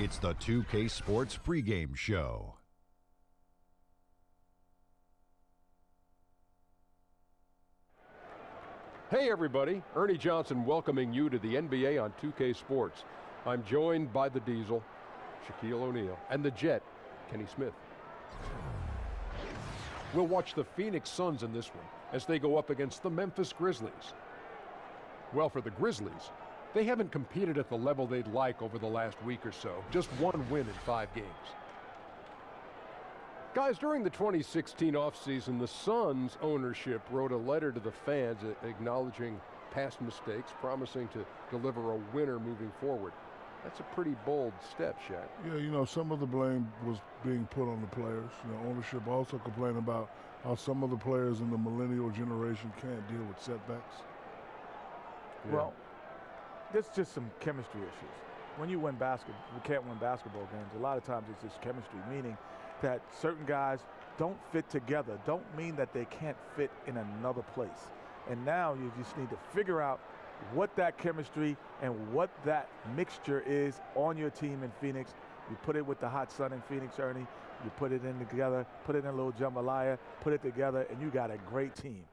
It's the 2K Sports pregame show. Hey everybody, Ernie Johnson welcoming you to the NBA on 2K Sports. I'm joined by the Diesel, Shaquille O'Neal, and the Jet, Kenny Smith. We'll watch the Phoenix Suns in this one as they go up against the Memphis Grizzlies. Well, for the Grizzlies, they haven't competed at the level they'd like over the last week or so. Just one win in 5 games. Guys, during the 2016 offseason, the Suns ownership wrote a letter to the fans acknowledging past mistakes, promising to deliver a winner moving forward. That's a pretty bold step, Shaq. Yeah, you know, some of the blame was being put on the players. You know, ownership also complained about how some of the players in the millennial generation can't deal with setbacks. Yeah. Well, there's just some chemistry issues. When you win basketball, you can't win basketball games. A lot of times it's just chemistry, meaning that certain guys don't fit together. Don't mean that they can't fit in another place. And now you just need to figure out what that chemistry and what that mixture is on your team in Phoenix. You put it with the hot sun in Phoenix, Ernie. You put it in together, put it in a little jambalaya, put it together, and you got a great team.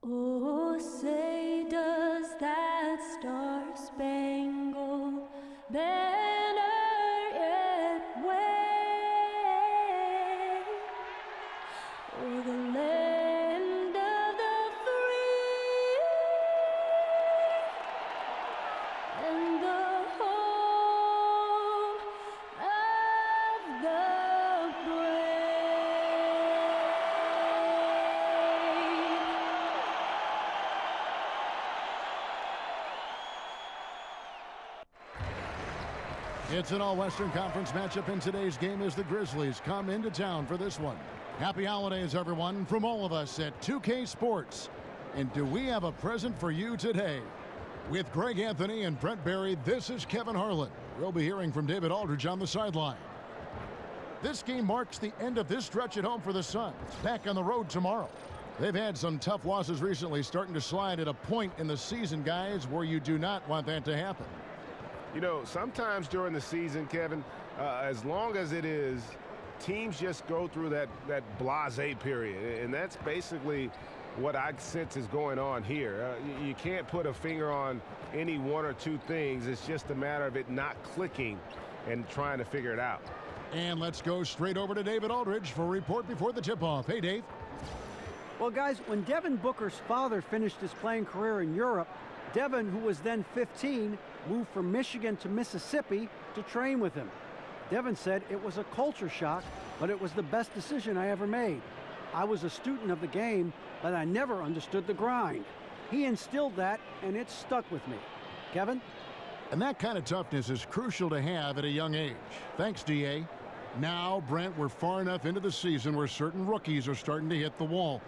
Oh, say does that star-spangled banner yet wave o'er the land of the free and the home of the It's an all-Western Conference matchup in today's game as the Grizzlies come into town for this one. Happy holidays, everyone, from all of us at 2K Sports. And do we have a present for you today? With Greg Anthony and Brent Barry, this is Kevin Harlan. We'll be hearing from David Aldridge on the sideline. This game marks the end of this stretch at home for the Suns. Back on the road tomorrow. They've had some tough losses recently, starting to slide at a point in the season, guys, where you do not want that to happen. You know, sometimes during the season, Kevin, as long as it is, teams just go through that blasé period. And that's basically what I sense is going on here. You can't put a finger on any one or two things. It's just a matter of it not clicking and trying to figure it out. And let's go straight over to David Aldridge for a report before the tip-off. Hey, Dave. Well, guys, when Devin Booker's father finished his playing career in Europe, Devin, who was then 15, moved from Michigan to Mississippi to train with him. Devin said it was a culture shock, but it was the best decision I ever made. I was a student of the game, but I never understood the grind. He instilled that, and it stuck with me. Kevin? And that kind of toughness is crucial to have at a young age. Thanks, D.A. Now, Brent, we're far enough into the season where certain rookies are starting to hit the wall.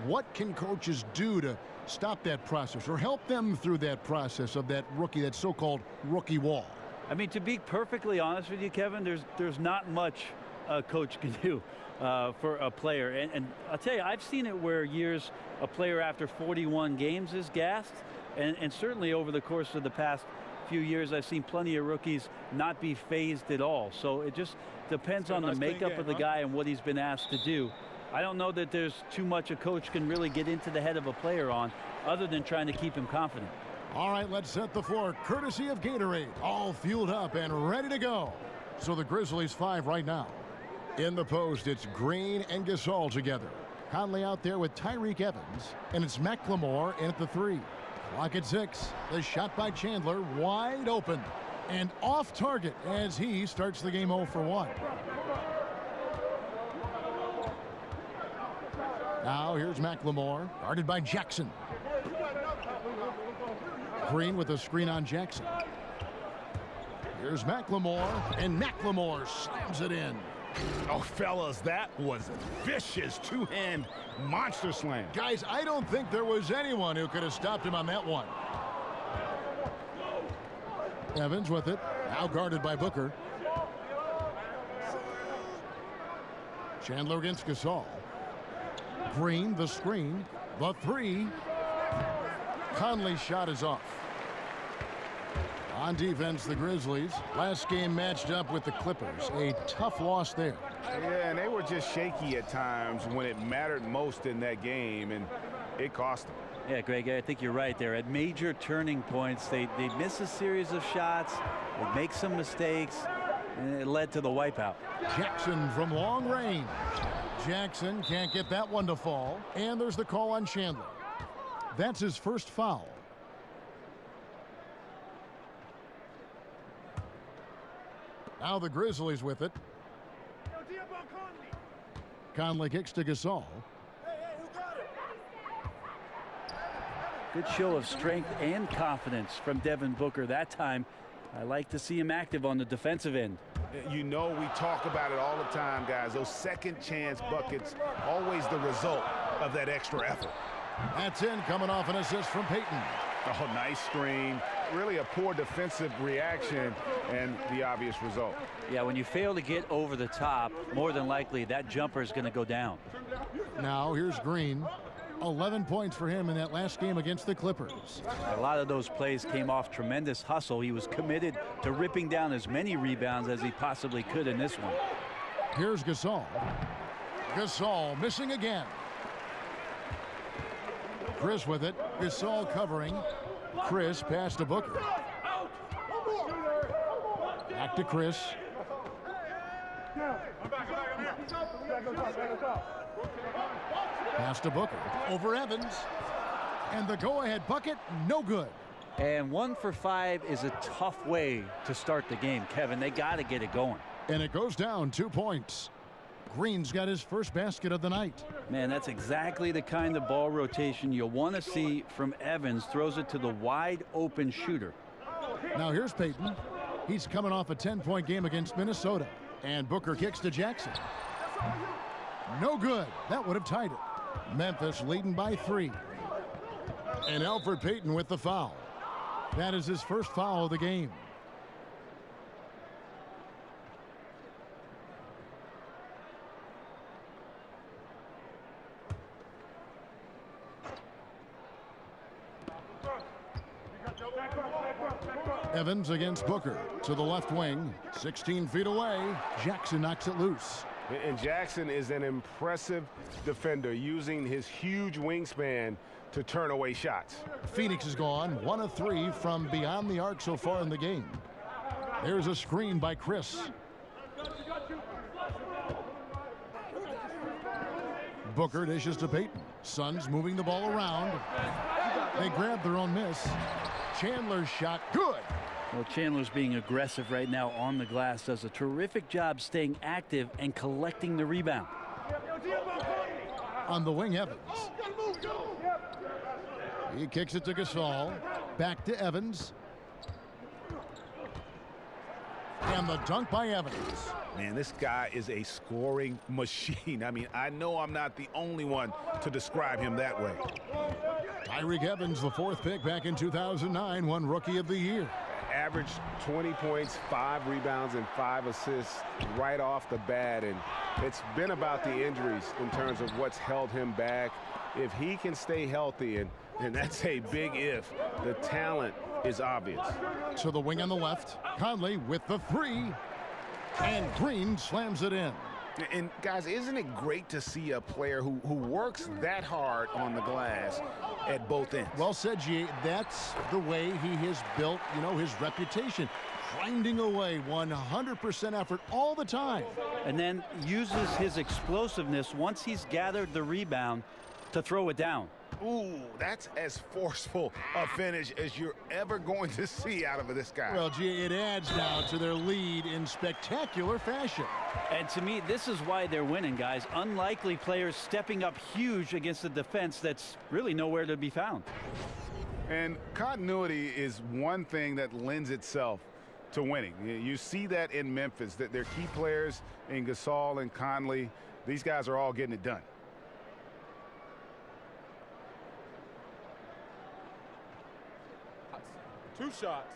What can coaches do to stop that process or help them through that process of that rookie, that so-called rookie wall? I mean, to be perfectly honest with you, Kevin, there's not much a coach can do for a player. And I'll tell you, I've seen it where years a player after 41 games is gassed, and certainly over the course of the past few years, I've seen plenty of rookies not be phased at all. So it just depends on the makeup of the guy and what he's been asked to do. I don't know that there's too much a coach can really get into the head of a player on, other than trying to keep him confident. All right, let's set the floor, courtesy of Gatorade. All fueled up and ready to go. So the Grizzlies 5 right now. In the post, it's Green and Gasol together. Conley out there with Tyreek Evans, and it's McLemore in at the 3. Clock at 6. The shot by Chandler, wide open. And off target as he starts the game 0 for 1. Now here's McLemore, guarded by Jackson. Green with a screen on Jackson. Here's McLemore, and McLemore slams it in. Oh, fellas, that was a vicious two-hand monster slam. Guys, I don't think there was anyone who could have stopped him on that one. Evans with it, now guarded by Booker. Chandler against Gasol. Green, the screen, The three. Conley's shot is off. On defense, the Grizzlies. Last game matched up with the Clippers. A tough loss there. Yeah, and they were just shaky at times when it mattered most in that game, and it cost them. Yeah, Greg, I think you're right there. At major turning points, they miss a series of shots, they make some mistakes, and it led to the wipeout. Jackson from long range. Jackson can't get that one to fall, and there's the call on Chandler. That's his first foul. Now the Grizzlies with it. Conley kicks to Gasol. Good show of strength and confidence from Devin Booker that time. I like to see him active on the defensive end. You know, we talk about it all the time, guys. Those second chance buckets, always the result of that extra effort. That's in, coming off an assist from Payton. Oh, nice screen. Really a poor defensive reaction and the obvious result. Yeah, when you fail to get over the top, more than likely that jumper is going to go down. Now here's Green. 11 points for him in that last game against the Clippers. A lot of those plays came off tremendous hustle. He was committed to ripping down as many rebounds as he possibly could in this one. Here's Gasol. Gasol missing again. Chris with it. Gasol covering. Chris pass to Booker. Back to Chris. Pass to Booker. Over Evans. And the go-ahead bucket, no good. And 1 for 5 is a tough way to start the game, Kevin. They got to get it going. And it goes down 2 points. Green's got his first basket of the night. Man, that's exactly the kind of ball rotation you'll want to see from Evans. Throws it to the wide open shooter. Now here's Payton. He's coming off a 10-point game against Minnesota. And Booker kicks to Jackson. No good. That would have tied it. Memphis leading by 3. And Elfrid Payton with the foul. That is his first foul of the game. Evans against Booker to the left wing. 16 feet away. Jackson knocks it loose. And Jackson is an impressive defender, using his huge wingspan to turn away shots. Phoenix is gone 1 of 3 from beyond the arc so far in the game. There's a screen by Chris. Booker dishes to Payton. Suns moving the ball around. They grab their own miss. Chandler's shot, good. Well, Chandler's being aggressive right now on the glass. Does a terrific job staying active and collecting the rebound. On the wing, Evans. He kicks it to Gasol. Back to Evans. And the dunk by Evans. Man, this guy is a scoring machine. I mean, I know I'm not the only one to describe him that way. Tyreek Evans, the 4th pick back in 2009, won Rookie of the Year. Averaged 20 points, 5 rebounds, and 5 assists right off the bat. And it's been about the injuries in terms of what's held him back. If he can stay healthy, and that's a big if, the talent is obvious. To the wing on the left. Conley with the 3. And Green slams it in. And guys, isn't it great to see a player who works that hard on the glass at both ends? Well said, G. That's the way he has built, his reputation. Grinding away 100% effort all the time. And then uses his explosiveness once he's gathered the rebound to throw it down. Ooh, that's as forceful a finish as you're ever going to see out of this guy. Well, G, it adds now to their lead in spectacular fashion. And to me, this is why they're winning, guys. Unlikely players stepping up huge against a defense that's really nowhere to be found. And continuity is one thing that lends itself to winning. You see that in Memphis, that their key players in Gasol and Conley, these guys are all getting it done. Two shots.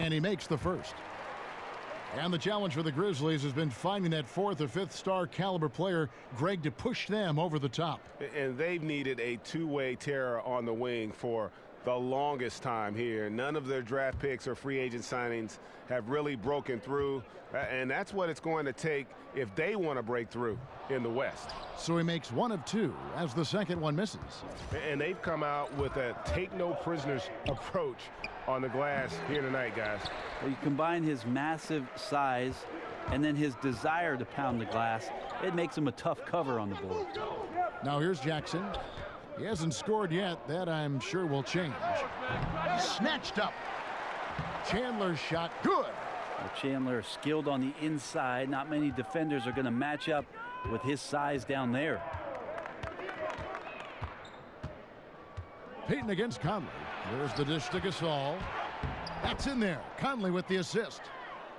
And he makes the first. And the challenge for the Grizzlies has been finding that 4th or 5th star caliber player, Greg, to push them over the top. And they've needed a two-way terror on the wing for the longest time here. None of their draft picks or free agent signings have really broken through. And that's what it's going to take if they want to break through in the West. So he makes 1 of 2 as the second one misses. And they've come out with a take-no-prisoners approach on the glass here tonight, guys. Well, you combine his massive size and then his desire to pound the glass, it makes him a tough cover on the board. Now here's Jackson. He hasn't scored yet. That, I'm sure, will change. Snatched up. Chandler's shot, good. Well, Chandler skilled on the inside. Not many defenders are going to match up with his size down there. Payton against Conley. Here's the dish to Gasol. That's in there. Conley with the assist.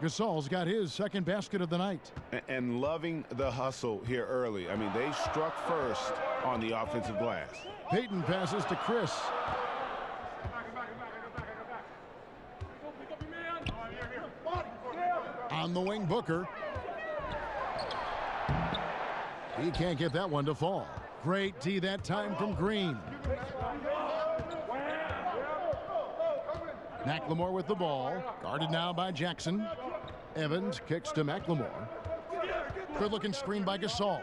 Gasol's got his second basket of the night. And loving the hustle here early. I mean, they struck first on the offensive glass. Payton passes to Chris. On the wing, Booker. He can't get that one to fall. Great D that time from Green. McLemore with the ball. Guarded now by Jackson. Evans kicks to McLemore. Good looking screen by Gasol.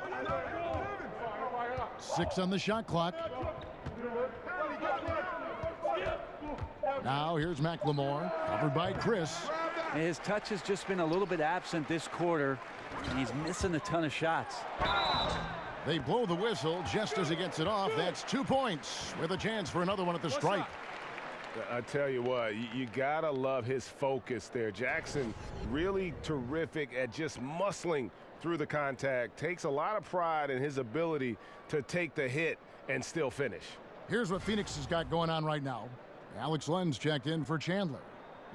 6 on the shot clock. Now here's McLemore. Covered by Chris. His touch has just been a little bit absent this quarter, and he's missing a ton of shots. They blow the whistle just as he gets it off. That's 2 points with a chance for another one at the stripe. I tell you what, you gotta love his focus there. Jackson really terrific at just muscling through the contact. Takes a lot of pride in his ability to take the hit and still finish. Here's what Phoenix has got going on right now. Alex Len's checked in for Chandler.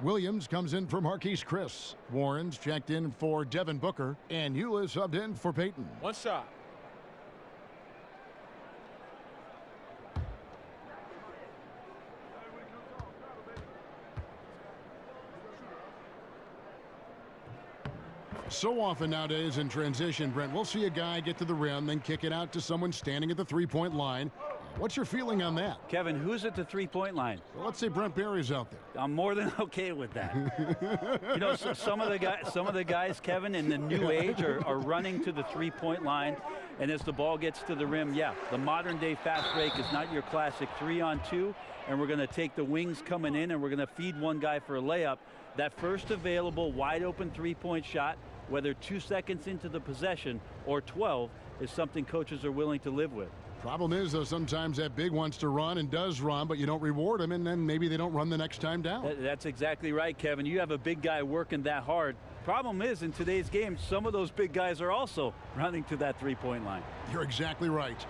Williams comes in for Marquise Chris. Warren's checked in for Devin Booker. And Eula subbed in for Payton. One shot. So often nowadays in transition, Brent, we'll see a guy get to the rim, then kick it out to someone standing at the three-point line. What's your feeling on that? Kevin, who's at the three-point line? Well, let's say Brent Barry's out there. I'm more than okay with that. You know, so some of the guys, Kevin, in the new age are running to the three-point line, and as the ball gets to the rim, yeah, the modern-day fast break is not your classic 3-on-2, and we're going to take the wings coming in, and we're going to feed one guy for a layup. That first available wide-open three-point shot, whether 2 seconds into the possession or 12, is something coaches are willing to live with. Problem is, though, sometimes that big wants to run and does run, but you don't reward him, and then maybe they don't run the next time down. That's exactly right, Kevin. You have a big guy working that hard. Problem is, in today's game, some of those big guys are also running to that three-point line. You're exactly right.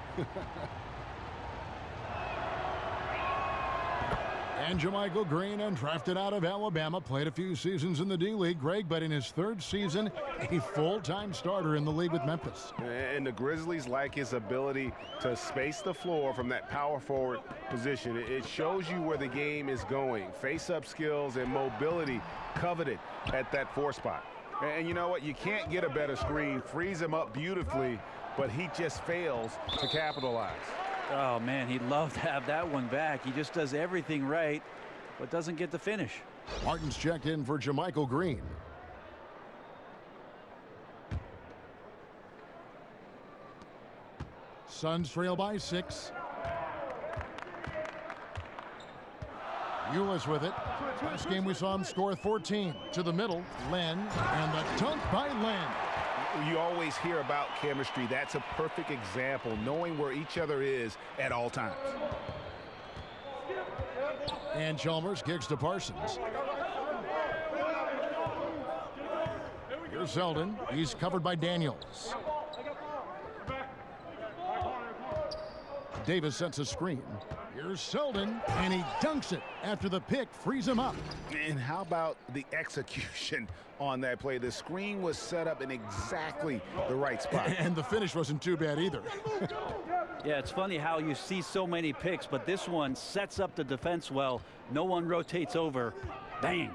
And JaMychal Green, undrafted out of Alabama, played a few seasons in the D-League, Greg, but in his third season, a full-time starter in the league with Memphis. And the Grizzlies like his ability to space the floor from that power forward position. It shows you where the game is going. Face-up skills and mobility coveted at that 4 spot. And you know what? You can't get a better screen. Frees him up beautifully, but he just fails to capitalize. Oh, man, he'd love to have that one back. He just does everything right, but doesn't get the finish. Martin's checked in for JaMychal Green. Suns trail by 6. Euless with it. Last game we saw him score 14. To the middle, Len, and the dunk by Len. You always hear about chemistry. That's a perfect example, knowing where each other is at all times. And Chalmers kicks to Parsons. Here's Zeldin. He's covered by Daniels. Davis sets a screen. Here's Zeldin, and he dunks it after the pick frees him up. And how about the execution on that play? The screen was set up in exactly the right spot. And the finish wasn't too bad either. Yeah, it's funny how you see so many picks, but this one sets up the defense well. No one rotates over. Bang.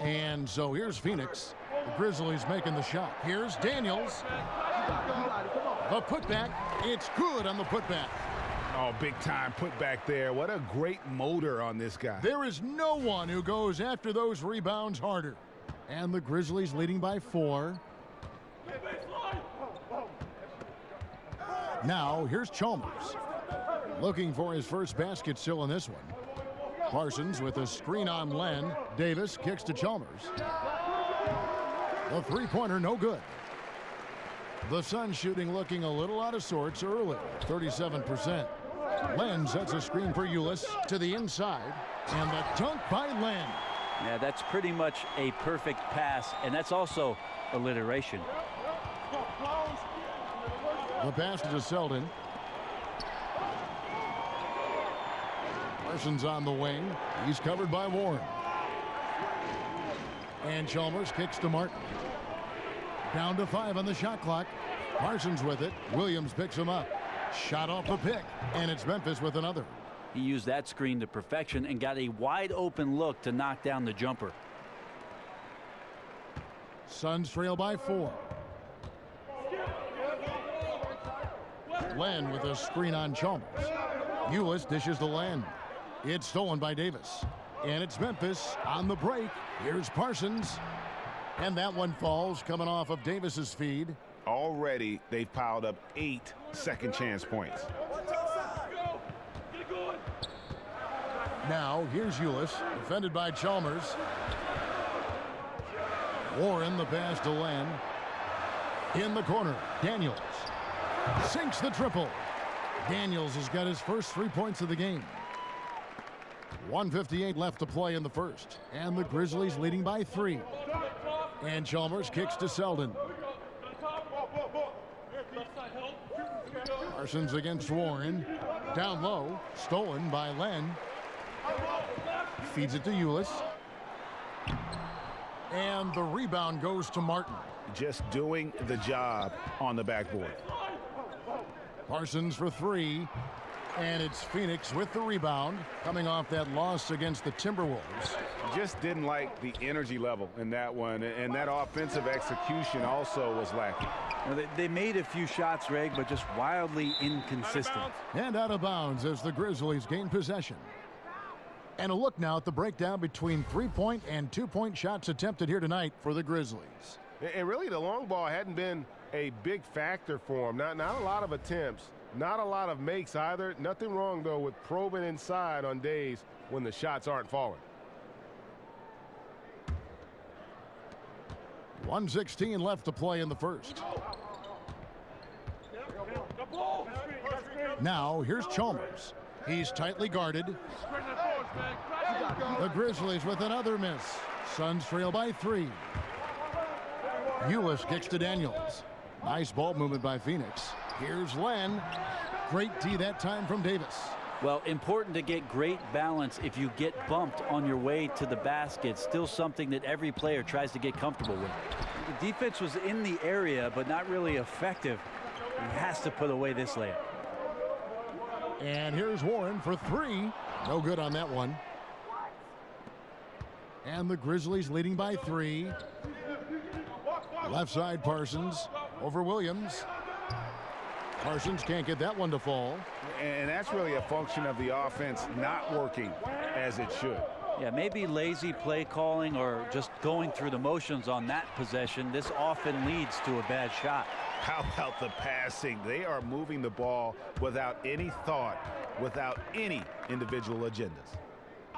And so here's Phoenix. The Grizzlies making the shot. Here's Daniels. The putback. It's good on the putback. Oh, big time putback there. What a great motor on this guy. There is no one who goes after those rebounds harder. And the Grizzlies leading by 4. Now here's Chalmers. Looking for his first basket still in this one. Parsons with a screen on Len. Davis kicks to Chalmers. The three-pointer no good. The Suns shooting looking a little out of sorts early, 37%. Len sets a screen for Ulis to the inside, and the dunk by Len. Yeah, that's pretty much a perfect pass, and that's also alliteration. The pass to Selden. Parsons on the wing. He's covered by Warren. And Chalmers kicks to Martin. Down to 5 on the shot clock. Parsons with it. Williams picks him up. Shot off the pick. And it's Memphis with another. He used that screen to perfection and got a wide open look to knock down the jumper. Suns trail by 4. Len with a screen on Chalmers. Ulis dishes to Len. It's stolen by Davis. And it's Memphis on the break. Here's Parsons. And that one falls coming off of Davis's feed. Already, they've piled up 8 second chance points. Now, here's Ulis, defended by Chalmers. Warren, the pass to Len. In the corner, Daniels. Sinks the triple. Daniels has got his first 3 points of the game. 1:58 left to play in the first. And the Grizzlies leading by 3. And Chalmers kicks to Selden. Parsons against Warren. Down low. Stolen by Len. Feeds it to Ulis. And the rebound goes to Martin. Just doing the job on the backboard. Parsons for 3. And it's Phoenix with the rebound, coming off that loss against the Timberwolves. Just didn't like the energy level in that one, and that offensive execution also was lacking. Well, they made a few shots, Reg, but just wildly inconsistent. And out of bounds as the Grizzlies gain possession. And a look now at the breakdown between 3-point and 2-point shots attempted here tonight for the Grizzlies. And really, the long ball hadn't been a big factor for them. Not a lot of attempts. Not a lot of makes either. Nothing wrong, though, with probing inside on days when the shots aren't falling. 1:16 left to play in the first. Now, here's Chalmers. He's tightly guarded. The Grizzlies with another miss. Suns trail by 3. Ulis kicks to Daniels. Nice ball movement by Phoenix. Here's Len. Great D that time from Davis. Well, important to get great balance if you get bumped on your way to the basket. Still something that every player tries to get comfortable with. The defense was in the area, but not really effective. He has to put away this layup. And here's Warren for 3. No good on that one. And the Grizzlies leading by 3. Left side Parsons over Williams. Parsons can't get that one to fall. And that's really a function of the offense not working as it should. Yeah, maybe lazy play calling or just going through the motions on that possession. This often leads to a bad shot. How about the passing? They are moving the ball without any thought, without any individual agendas.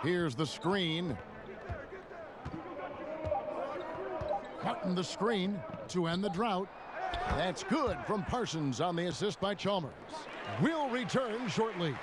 Here's the screen. Martin the screen to end the drought. That's good from Parsons on the assist by Chalmers. We'll return shortly.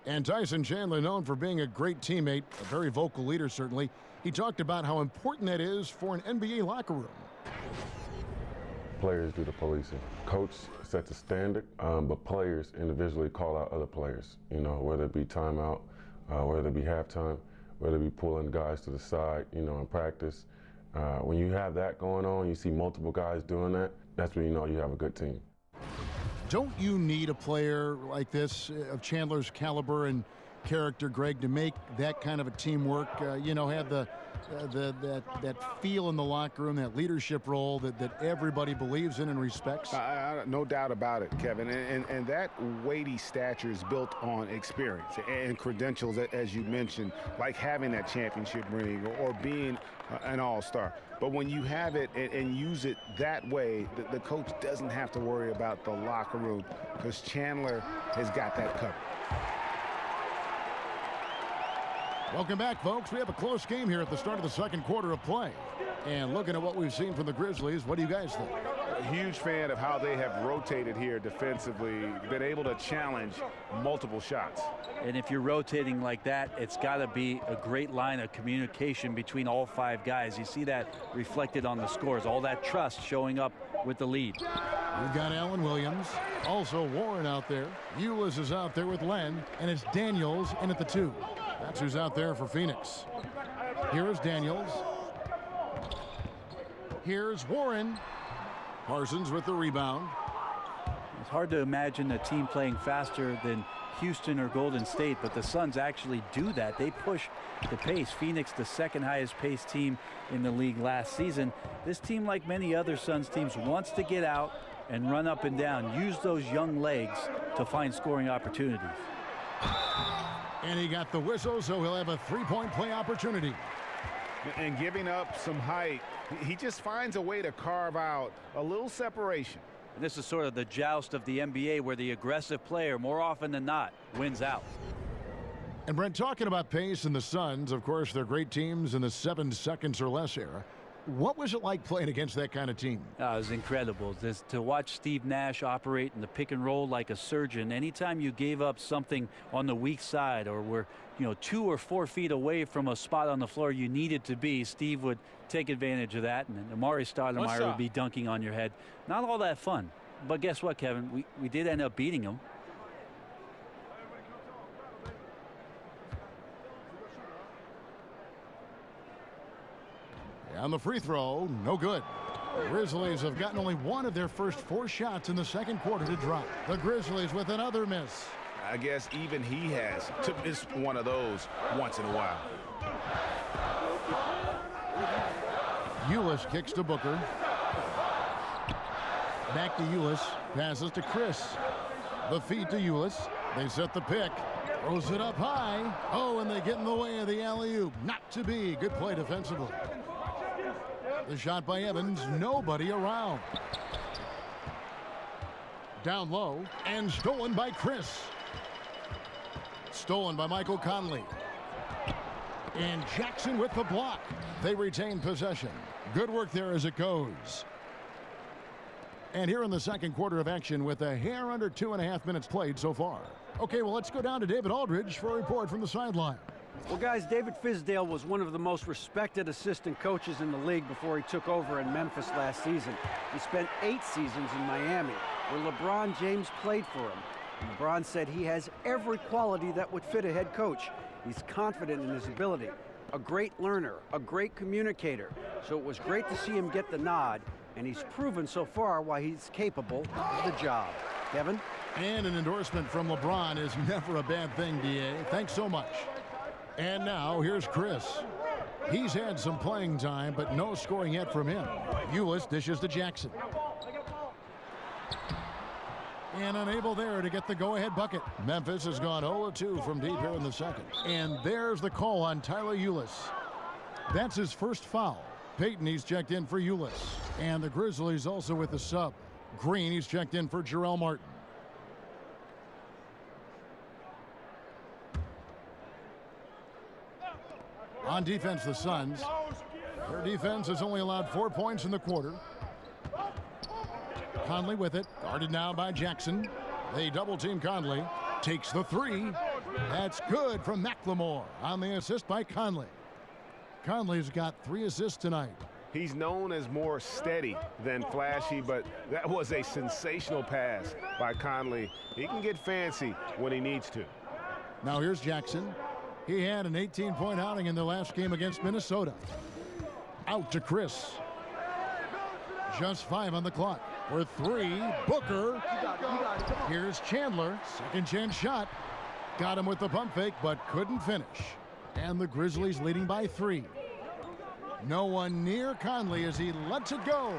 And Tyson Chandler, known for being a great teammate, a very vocal leader certainly. He talked about how important that is for an NBA locker room. Players do the policing. Coach sets a standard, but players individually call out other players, you know, whether it be timeout, whether it be halftime, whether it be pulling guys to the side, you know, in practice. When you have that going on, you see multiple guys doing that, that's when you know you have a good team. Don't you need a player like this of Chandler's caliber and character, Greg, to make that kind of a teamwork, you know, have that feel in the locker room, that leadership role that everybody believes in and respects? No doubt about it, Kevin. And that weighty stature is built on experience and credentials, as you mentioned, like having that championship ring or being an all-star. But when you have it and use it that way, the coach doesn't have to worry about the locker room because Chandler has got that covered. Welcome back, folks. We have a close game here at the start of the second quarter of play. And looking at what we've seen from the Grizzlies, what do you guys think? A huge fan of how they have rotated here defensively, been able to challenge multiple shots. And if you're rotating like that, it's got to be a great line of communication between all 5 guys. You see that reflected on the scores, all that trust showing up with the lead. We've got Allen Williams, also Warren out there. Ulis is out there with Len, and it's Daniels in at the 2. That's who's out there for Phoenix. Here is Daniels. Here's Warren. Parsons with the rebound. It's hard to imagine a team playing faster than Houston or Golden State, but the Suns actually do that. They push the pace. Phoenix, the second highest paced team in the league last season. This team, like many other Suns teams, wants to get out and run up and down, use those young legs to find scoring opportunities. And he got the whistle, so he'll have a 3-point play opportunity. And giving up some height, he just finds a way to carve out a little separation. And this is sort of the joust of the NBA, where the aggressive player, more often than not, wins out. And Brent, talking about pace and the Suns, of course, they're great teams in the 7 seconds or less era. What was it like playing against that kind of team? It was incredible. To watch Steve Nash operate in the pick and roll like a surgeon. Anytime you gave up something on the weak side or were, 2 or 4 feet away from a spot on the floor you needed to be, Steve would take advantage of that, and Amari Stoudemire would be dunking on your head. Not all that fun. But guess what, Kevin? We did end up beating him. On the free throw, no good. The Grizzlies have gotten only 1 of their first 4 shots in the second quarter to drop. The Grizzlies with another miss. I guess even he has to miss one of those once in a while. Ulis kicks to Booker. Back to Ulis. Passes to Chris. The feed to Ulis. They set the pick. Throws it up high. Oh, and they get in the way of the alley-oop. Not to be. Good play defensively. The shot by Evans, nobody around. Down low, and stolen by Chris. Stolen by Michael Conley. And Jackson with the block. They retain possession. Good work there as it goes. And here in the second quarter of action with a hair under 2.5 minutes played so far. Okay, well, let's go down to David Aldridge for a report from the sideline. Well, guys, David Fizdale was one of the most respected assistant coaches in the league before he took over in Memphis last season. He spent 8 seasons in Miami, where LeBron James played for him. And LeBron said he has every quality that would fit a head coach. He's confident in his ability, a great learner, a great communicator. So it was great to see him get the nod, and he's proven so far why he's capable of the job. Kevin? And an endorsement from LeBron is never a bad thing, D.A. Thanks so much. And now, here's Chris. He's had some playing time, but no scoring yet from him. Ulis dishes to Jackson. And unable there to get the go-ahead bucket. Memphis has gone 0-2 from deep here in the second. And there's the call on Tyler Ulis. That's his first foul. Payton, he's checked in for Ulis. And the Grizzlies also with the sub. Green, he's checked in for Jarrell Martin. On defense, the Suns. Their defense has only allowed 4 points in the quarter. Conley with it. Guarded now by Jackson. They double-team Conley. Takes the 3. That's good from McLemore on the assist by Conley. Conley's got 3 assists tonight. He's known as more steady than flashy, but that was a sensational pass by Conley. He can get fancy when he needs to. Now here's Jackson. He had an 18-point outing in their last game against Minnesota. Out to Chris. Just 5 on the clock. For 3, Booker. Here's Chandler. Second chance shot. Got him with the pump fake, but couldn't finish. And the Grizzlies leading by 3. No one near Conley as he lets it go.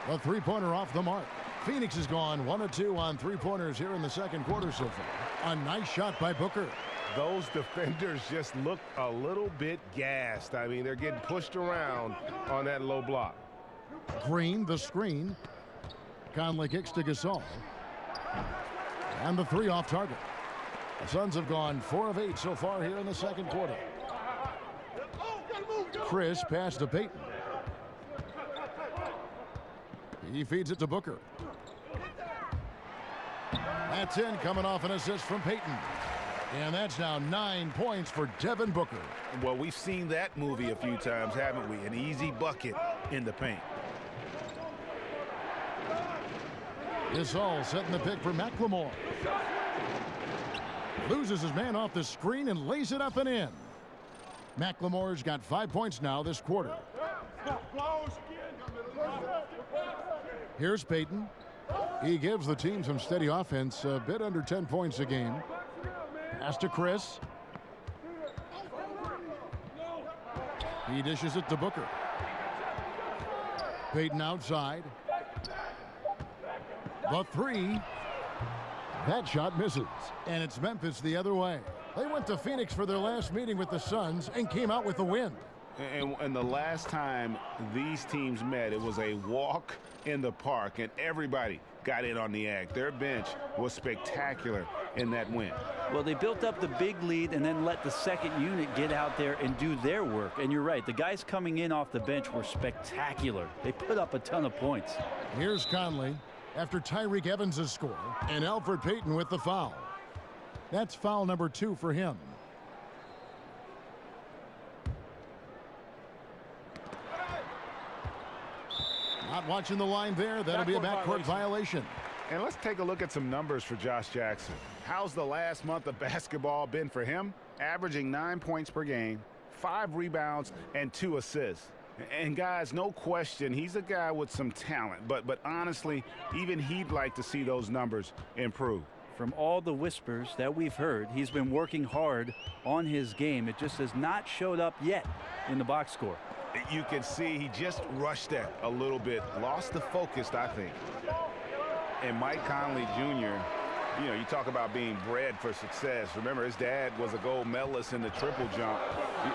The three-pointer off the mark. Phoenix has gone 1 of 2 on three-pointers here in the second quarter so far. A nice shot by Booker. Those defenders just look a little bit gassed. I mean, they're getting pushed around on that low block. Green, the screen. Conley kicks to Gasol. And the 3 off target. The Suns have gone 4 of 8 so far here in the second quarter. Chris pass to Payton. He feeds it to Booker. That's in, coming off an assist from Payton. And that's now 9 points for Devin Booker. Well, we've seen that movie a few times, haven't we? An easy bucket in the paint. Gasol setting the pick for McLemore. Loses his man off the screen and lays it up and in. McLemore's got 5 points now this quarter. Here's Payton. He gives the team some steady offense, a bit under 10 points a game. Pass to Chris. He dishes it to Booker. Payton outside. The 3. That shot misses. And it's Memphis the other way. They went to Phoenix for their last meeting with the Suns and came out with the win. And the last time these teams met, it was a walk in the park, and everybody got in on the act. Their bench was spectacular in that win. Well, they built up the big lead and then let the second unit get out there and do their work. And you're right, the guys coming in off the bench were spectacular. They put up a ton of points. Here's Conley after Tyreek Evans' score, and Alfred Payton with the foul. That's foul number 2 for him. Not watching the line there. That'll be a backcourt violation. And let's take a look at some numbers for Josh Jackson. How's the last month of basketball been for him? Averaging 9 points per game, 5 rebounds, and 2 assists. And guys, no question, he's a guy with some talent. But honestly, even he'd like to see those numbers improve. From all the whispers that we've heard, he's been working hard on his game. It just has not showed up yet in the box score. You can see he just rushed that a little bit, lost the focus, I think. And Mike Conley Jr., you know, you talk about being bred for success. Remember, his dad was a gold medalist in the triple jump.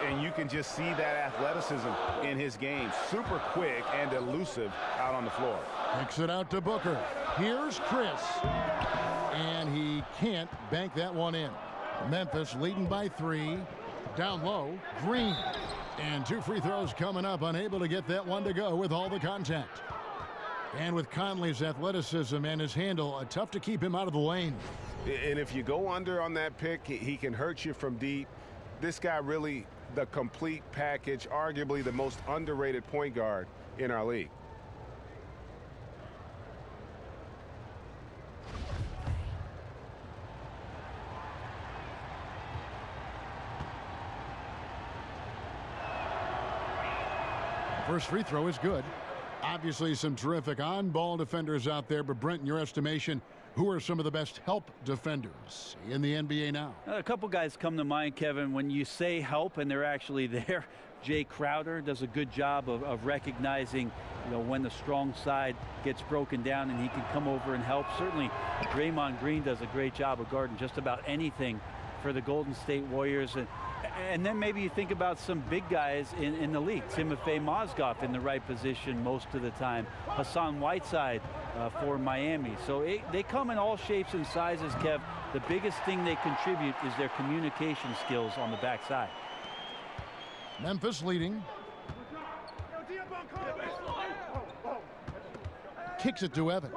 And you can just see that athleticism in his game. Super quick and elusive out on the floor. Kicks it out to Booker. Here's Chris. And he can't bank that one in. Memphis leading by 3. Down low, Green. And 2 free throws coming up, unable to get that one to go with all the contact. And with Conley's athleticism and his handle, tough to keep him out of the lane. And if you go under on that pick, he can hurt you from deep. This guy really the complete package, arguably the most underrated point guard in our league. First free throw is good. Obviously some terrific on-ball defenders out there, but Brent, in your estimation, who are some of the best help defenders in the NBA now? A couple guys come to mind, Kevin, when you say help and they're actually there. Jay Crowder does a good job of recognizing, you know, when the strong side gets broken down and he can come over and help. Certainly Draymond Green does a great job of guarding just about anything for the Golden State Warriors. And then maybe you think about some big guys in the league. Timofey Mozgov in the right position most of the time. Hassan Whiteside for Miami. So they come in all shapes and sizes, Kev. The biggest thing they contribute is their communication skills on the backside. Memphis leading. Kicks it to Evans.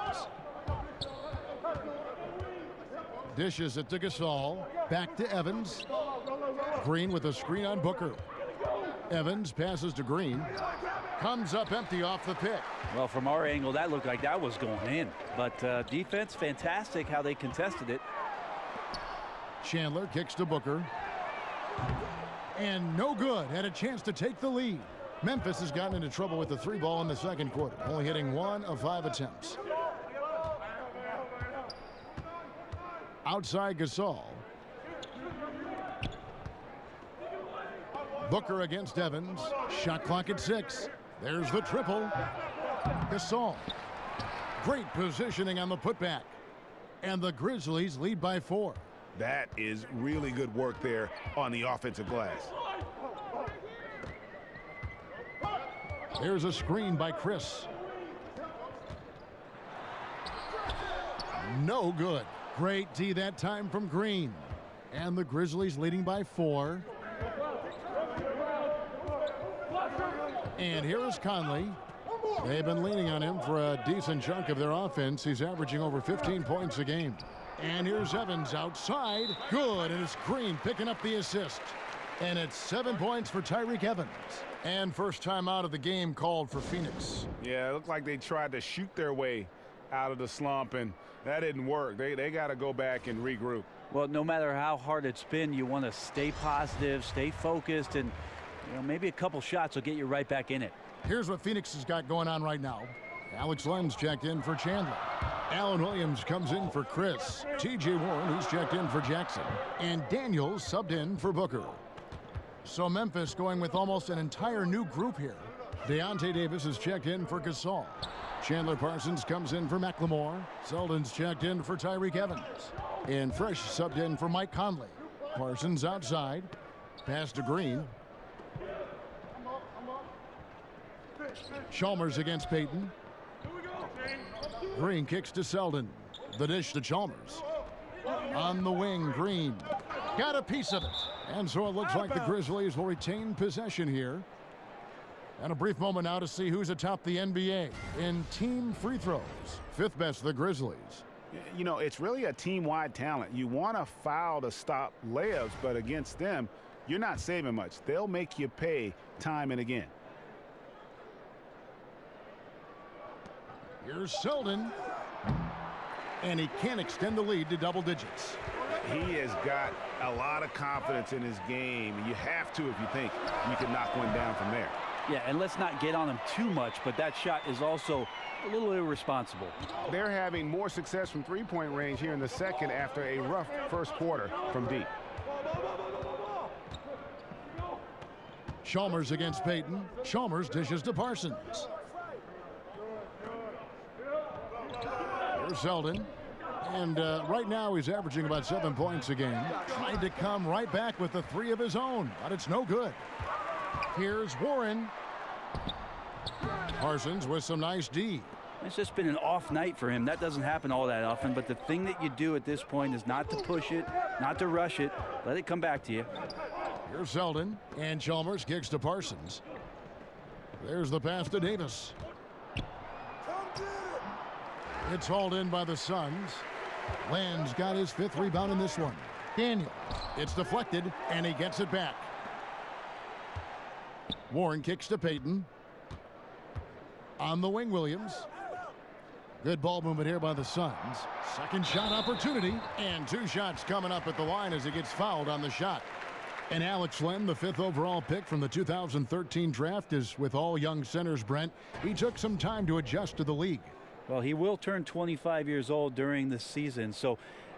Dishes it to Gasol. Back to Evans. Green with a screen on Booker. Evans passes to Green. Comes up empty off the pick. Well, from our angle, that looked like that was going in. But defense, fantastic how they contested it. Chandler kicks to Booker. And no good. Had a chance to take the lead. Memphis has gotten into trouble with the 3 ball in the second quarter, only hitting 1 of 5 attempts. Outside Gasol. Booker against Evans. Shot clock at 6. There's the triple. Gasol. Great positioning on the putback. And the Grizzlies lead by 4. That is really good work there on the offensive glass. There's a screen by Chris. No good. Great D that time from Green. And the Grizzlies leading by 4. And here is Conley. They've been leaning on him for a decent chunk of their offense. He's averaging over 15 points a game. And here's Evans outside. Good, and it's Green picking up the assist. And it's 7 points for Tyreke Evans. And first time out of the game called for Phoenix. Yeah, it looked like they tried to shoot their way out of the slump, and that didn't work. They got to go back and regroup. Well, no matter how hard it's been, you want to stay positive, stay focused, and maybe a couple shots will get you right back in it. Here's what Phoenix has got going on right now. Alex Len's checked in for Chandler. Allen Williams comes in for Chris. T.J. Warren, who's checked in for Jackson. And Daniels subbed in for Booker. So Memphis going with almost an entire new group here. Deontay Davis is checked in for Gasol. Chandler Parsons comes in for McLemore. Selden's checked in for Tyreke Evans. And Fresh subbed in for Mike Conley. Parsons outside. Pass to Green. Chalmers against Payton. Green kicks to Selden. The dish to Chalmers. On the wing, Green. Got a piece of it. And so it looks like the Grizzlies will retain possession here. And a brief moment now to see who's atop the NBA in team free throws. 5th best, the Grizzlies. You know, it's really a team-wide talent. You want to foul to stop layups, but against them, you're not saving much. They'll make you pay time and again. Here's Selden. And he can't extend the lead to double digits. He has got a lot of confidence in his game. You have to if you think you can knock one down from there. Yeah, and let's not get on him too much, but that shot is also a little irresponsible. They're having more success from three-point range here in the second after a rough first quarter from deep. Chalmers against Payton. Chalmers dishes to Parsons. Here's Selden. And right now he's averaging about 7 points a game. Trying to come right back with the 3 of his own, but it's no good. Here's Warren. Parsons with some nice D. It's just been an off night for him. That doesn't happen all that often, but the thing that you do at this point is not to push it, not to rush it. Let it come back to you. Here's Selden, and Chalmers kicks to Parsons. There's the pass to Davis. It's hauled in by the Suns. Land's got his 5th rebound in this one. Daniels. It's deflected, and he gets it back. Warren kicks to Payton. On the wing, Williams. Good ball movement here by the Suns. Second shot opportunity, and 2 shots coming up at the line as he gets fouled on the shot. And Alex Len, the 5th overall pick from the 2013 draft, is with all young centers, Brent. He took some time to adjust to the league. Well, he will turn 25 years old during the season, so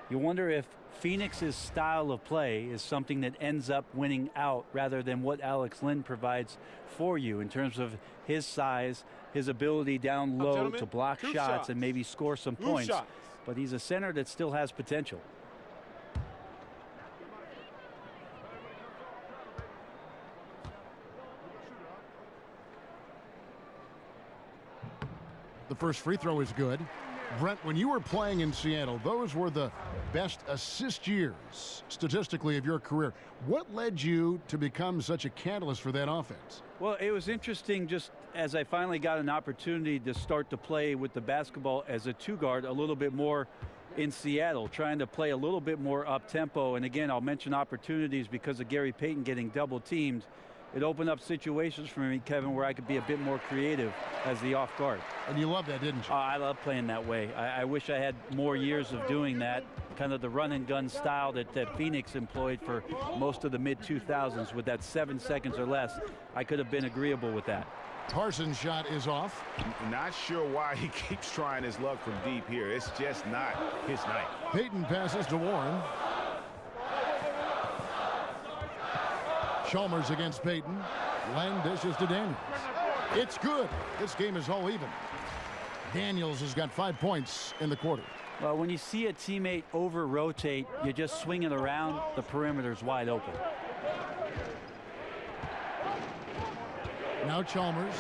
you wonder if Phoenix's style of play is something that ends up winning out rather than what Alex Len provides for you in terms of his size, his ability down low to block shots and maybe score some points. But he's a center that still has potential. The first free throw is good. Brent, when you were playing in Seattle, those were the best assist years statistically of your career. What led you to become such a catalyst for that offense? Well, it was interesting just as I finally got an opportunity to start to play with the basketball as a 2 guard a little bit more in Seattle, trying to play a little bit more up-tempo. And again, I'll mention opportunities because of Gary Payton getting double-teamed. It opened up situations for me, Kevin, where I could be a bit more creative as the off guard. And you love that, didn't you? I love playing that way. I wish I had more years of doing that, kind of the run-and-gun style that Phoenix employed for most of the mid-2000s with that 7 seconds or less. I could have been agreeable with that. Parsons' shot is off. Not sure why he keeps trying his luck from deep here. It's just not his night. Payton passes to Warren. Chalmers against Payton. Len dishes to Daniels. It's good. This game is all even. Daniels has got 5 points in the quarter. Well, when you see a teammate over-rotate, you're just swinging around, the perimeter's wide open. Now Chalmers,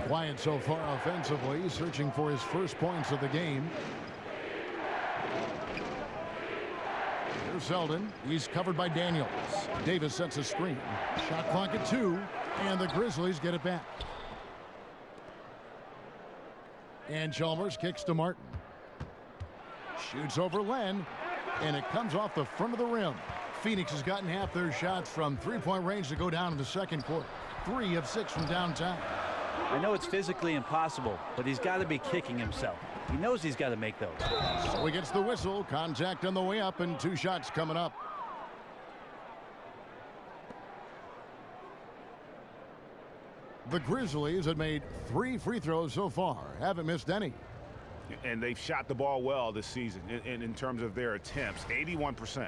quiet so far offensively, searching for his first points of the game. Here's Selden. He's covered by Daniels. Davis sets a screen. Shot clock at 2, and the Grizzlies get it back. And Chalmers kicks to Martin. Shoots over Len, and it comes off the front of the rim. Phoenix has gotten half their shots from three-point range to go down in the second quarter. 3 of 6 from downtown. I know it's physically impossible, but he's got to be kicking himself. He knows he's got to make those. So he gets the whistle. Contact on the way up, and 2 shots coming up. The Grizzlies have made 3 free throws so far. Haven't missed any. And they've shot the ball well this season in terms of their attempts. 81%.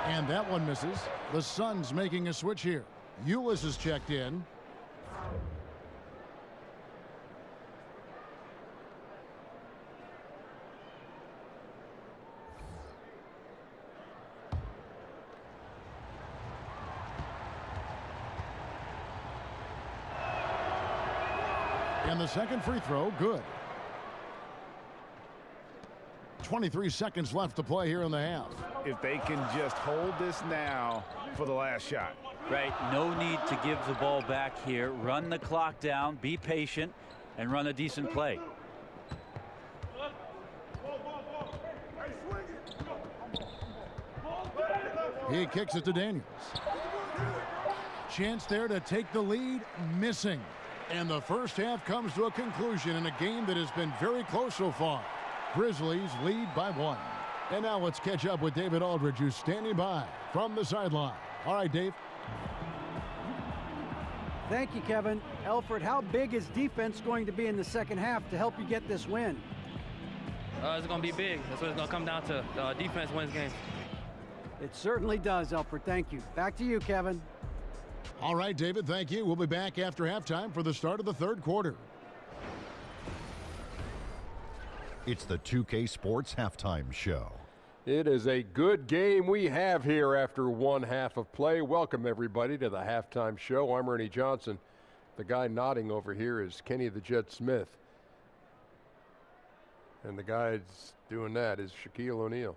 And that one misses. The Suns making a switch here. Ulis is checked in. And the second free throw, good. 23 seconds left to play here in the half. If they can just hold this now for the last shot. Right, no need to give the ball back here. Run the clock down, be patient, and run a decent play. He kicks it to Daniels. Chance there to take the lead, missing. And the first half comes to a conclusion in a game that has been very close so far. Grizzlies lead by 1. And now let's catch up with David Aldridge, who's standing by from the sideline. All right, Dave. Thank you, Kevin. Alfred, how big is defense going to be in the second half to help you get this win? It's going to be big. That's what it's going to come down to. Defense wins games. It certainly does, Alfred. Thank you. Back to you, Kevin. All right, David, thank you. We'll be back after halftime for the start of the third quarter. It's the 2K Sports Halftime Show. It is a good game we have here after one half of play. Welcome, everybody, to the halftime show. I'm Ernie Johnson. The guy nodding over here is Kenny the Jet Smith. And the guy that's doing that is Shaquille O'Neal.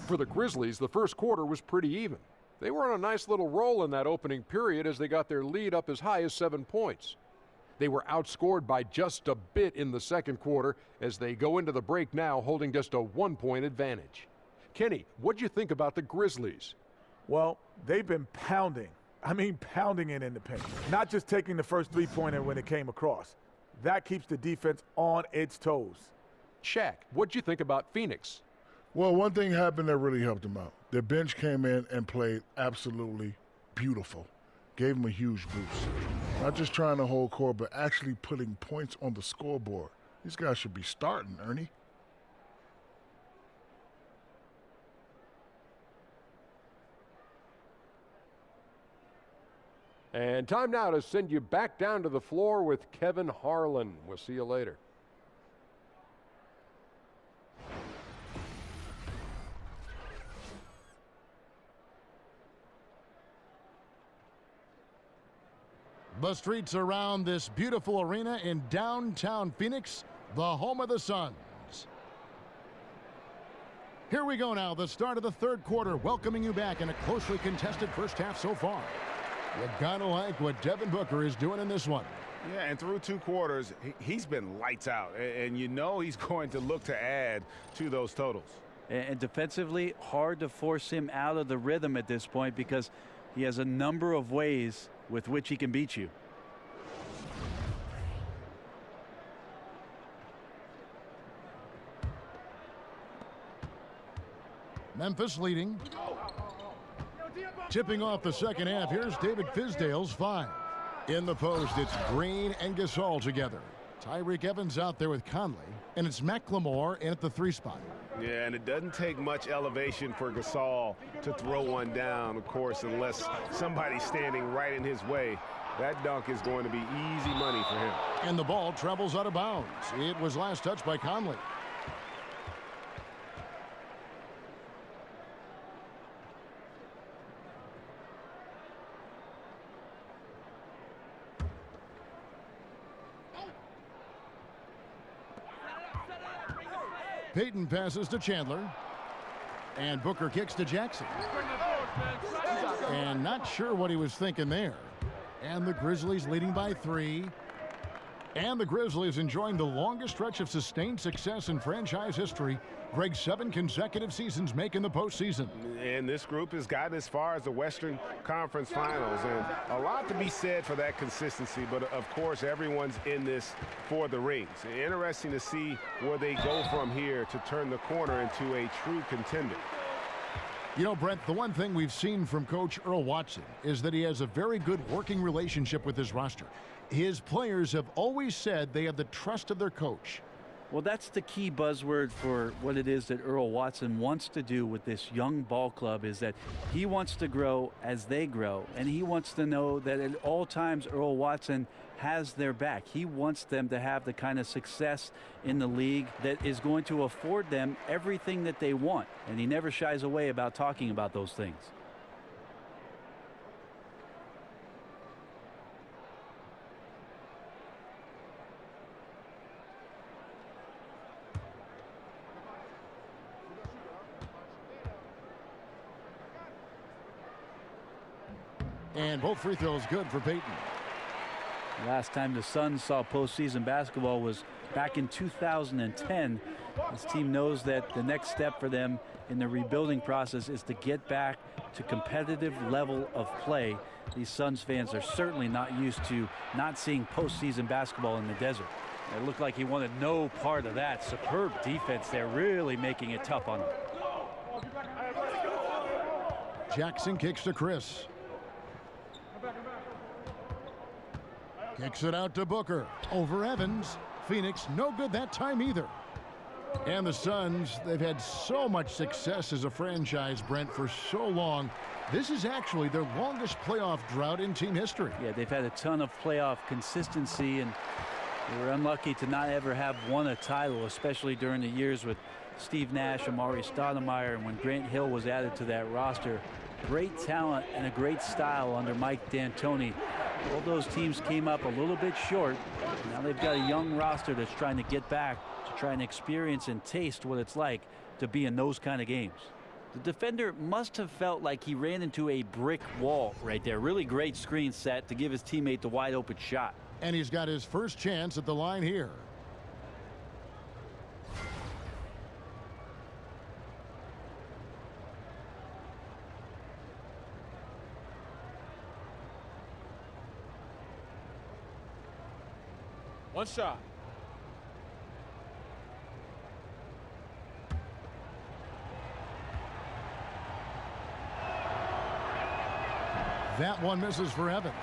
For the Grizzlies, the first quarter was pretty even. They were on a nice little roll in that opening period as they got their lead up as high as 7 points. They were outscored by just a bit in the second quarter as they go into the break now holding just a 1-point advantage. Kenny, what'd you think about the Grizzlies? Well, they've been pounding. I mean, pounding it in the paint. Not just taking the first three-pointer when it came across. That keeps the defense on its toes. Shaq, what'd you think about Phoenix? Well, one thing happened that really helped them out. Their bench came in and played absolutely beautiful. Gave them a huge boost. Not just trying to hold court, but actually putting points on the scoreboard. These guys should be starting, Ernie. And time now to send you back down to the floor with Kevin Harlan. We'll see you later. The streets around this beautiful arena in downtown Phoenix, the home of the Suns. Here we go now, the start of the third quarter, welcoming you back in a closely contested first half so far. You gotta like what Devin Booker is doing in this one. Yeah, and through 2 quarters, he's been lights out. And you know he's going to look to add to those totals. And defensively, hard to force him out of the rhythm at this point because he has a number of ways with which he can beat you. Memphis leading. Tipping off the second half, here's David Fizdale's 5. In the post, it's Green and Gasol together. Tyreek Evans out there with Conley, and it's McLemore in at the 3 spot. Yeah, and it doesn't take much elevation for Gasol to throw one down, of course, unless somebody's standing right in his way. That dunk is going to be easy money for him. And the ball travels out of bounds. It was last touched by Conley. Payton passes to Chandler. And Booker kicks to Jackson. And not sure what he was thinking there. And the Grizzlies leading by 3. And the Grizzlies enjoying the longest stretch of sustained success in franchise history. Greg, 7 consecutive seasons making the postseason. And this group has gotten as far as the Western Conference Finals. And a lot to be said for that consistency. But, of course, everyone's in this for the rings. Interesting to see where they go from here to turn the corner into a true contender. You know, Brent, the one thing we've seen from Coach Earl Watson is that he has a very good working relationship with his roster. His players have always said they have the trust of their coach. Well, that's the key buzzword for what it is that Earl Watson wants to do with this young ball club, is that he wants to grow as they grow, and he wants to know that at all times Earl Watson has their back. He wants them to have the kind of success in the league that is going to afford them everything that they want, and he never shies away about talking about those things. And both free throws good for Payton. Last time the Suns saw postseason basketball was back in 2010. This team knows that the next step for them in the rebuilding process is to get back to competitive level of play. These Suns fans are certainly not used to not seeing postseason basketball in the desert. It looked like he wanted no part of that. Superb defense there, really making it tough on him. Jackson kicks to Chris. Kicks it out to Booker. Over Evans. Phoenix no good that time either. And the Suns, they've had so much success as a franchise, Brent, for so long. This is actually their longest playoff drought in team history. Yeah, they've had a ton of playoff consistency, and they were unlucky to not ever have won a title, especially during the years with Steve Nash, Amari Stoudemire, and when Grant Hill was added to that roster. Great talent and a great style under Mike D'Antoni. All those teams came up a little bit short. Now they've got a young roster that's trying to get back to try and experience and taste what it's like to be in those kind of games. The defender must have felt like he ran into a brick wall right there. Really great screen set to give his teammate the wide open shot. And he's got his first chance at the line here. One shot. That one misses for Evans.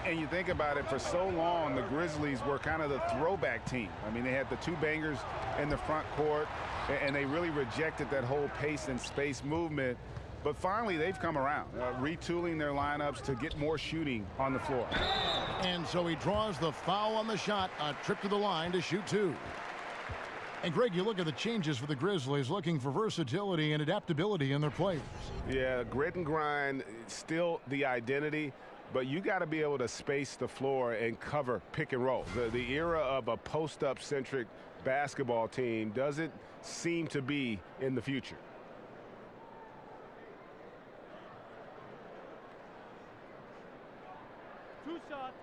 And you think about it, for so long, the Grizzlies were kind of the throwback team. I mean, they had the 2 bangers in the front court, and they really rejected that whole pace and space movement. But finally, they've come around, retooling their lineups to get more shooting on the floor. And so he draws the foul on the shot, a trip to the line to shoot 2. And Greg, you look at the changes for the Grizzlies, looking for versatility and adaptability in their players. Yeah, grit and grind, still the identity. but you got to be able to space the floor and cover pick and roll. The era of a post-up centric basketball team doesn't seem to be in the future. Two shots.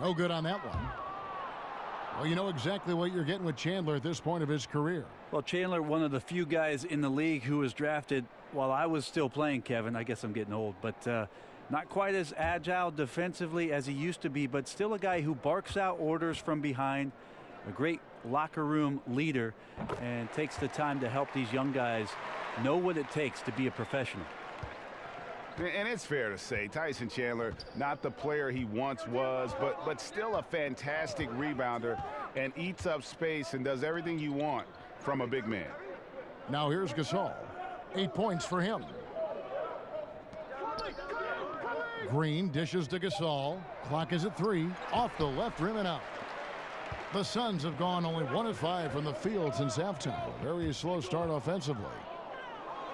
No good on that one. Well, you know exactly what you're getting with Chandler at this point of his career. Well, Chandler, one of the few guys in the league who was drafted while I was still playing, Kevin. I guess I'm getting old, but not quite as agile defensively as he used to be, but still a guy who barks out orders from behind, a great locker room leader, and takes the time to help these young guys know what it takes to be a professional. And it's fair to say Tyson Chandler, not the player he once was, but still a fantastic rebounder and eats up space and does everything you want from a big man. Now here's Gasol. 8 points for him. Green dishes to Gasol. Clock is at 3. Off the left rim and out. The Suns have gone only 1 of 5 from the field since halftime. Very slow start offensively.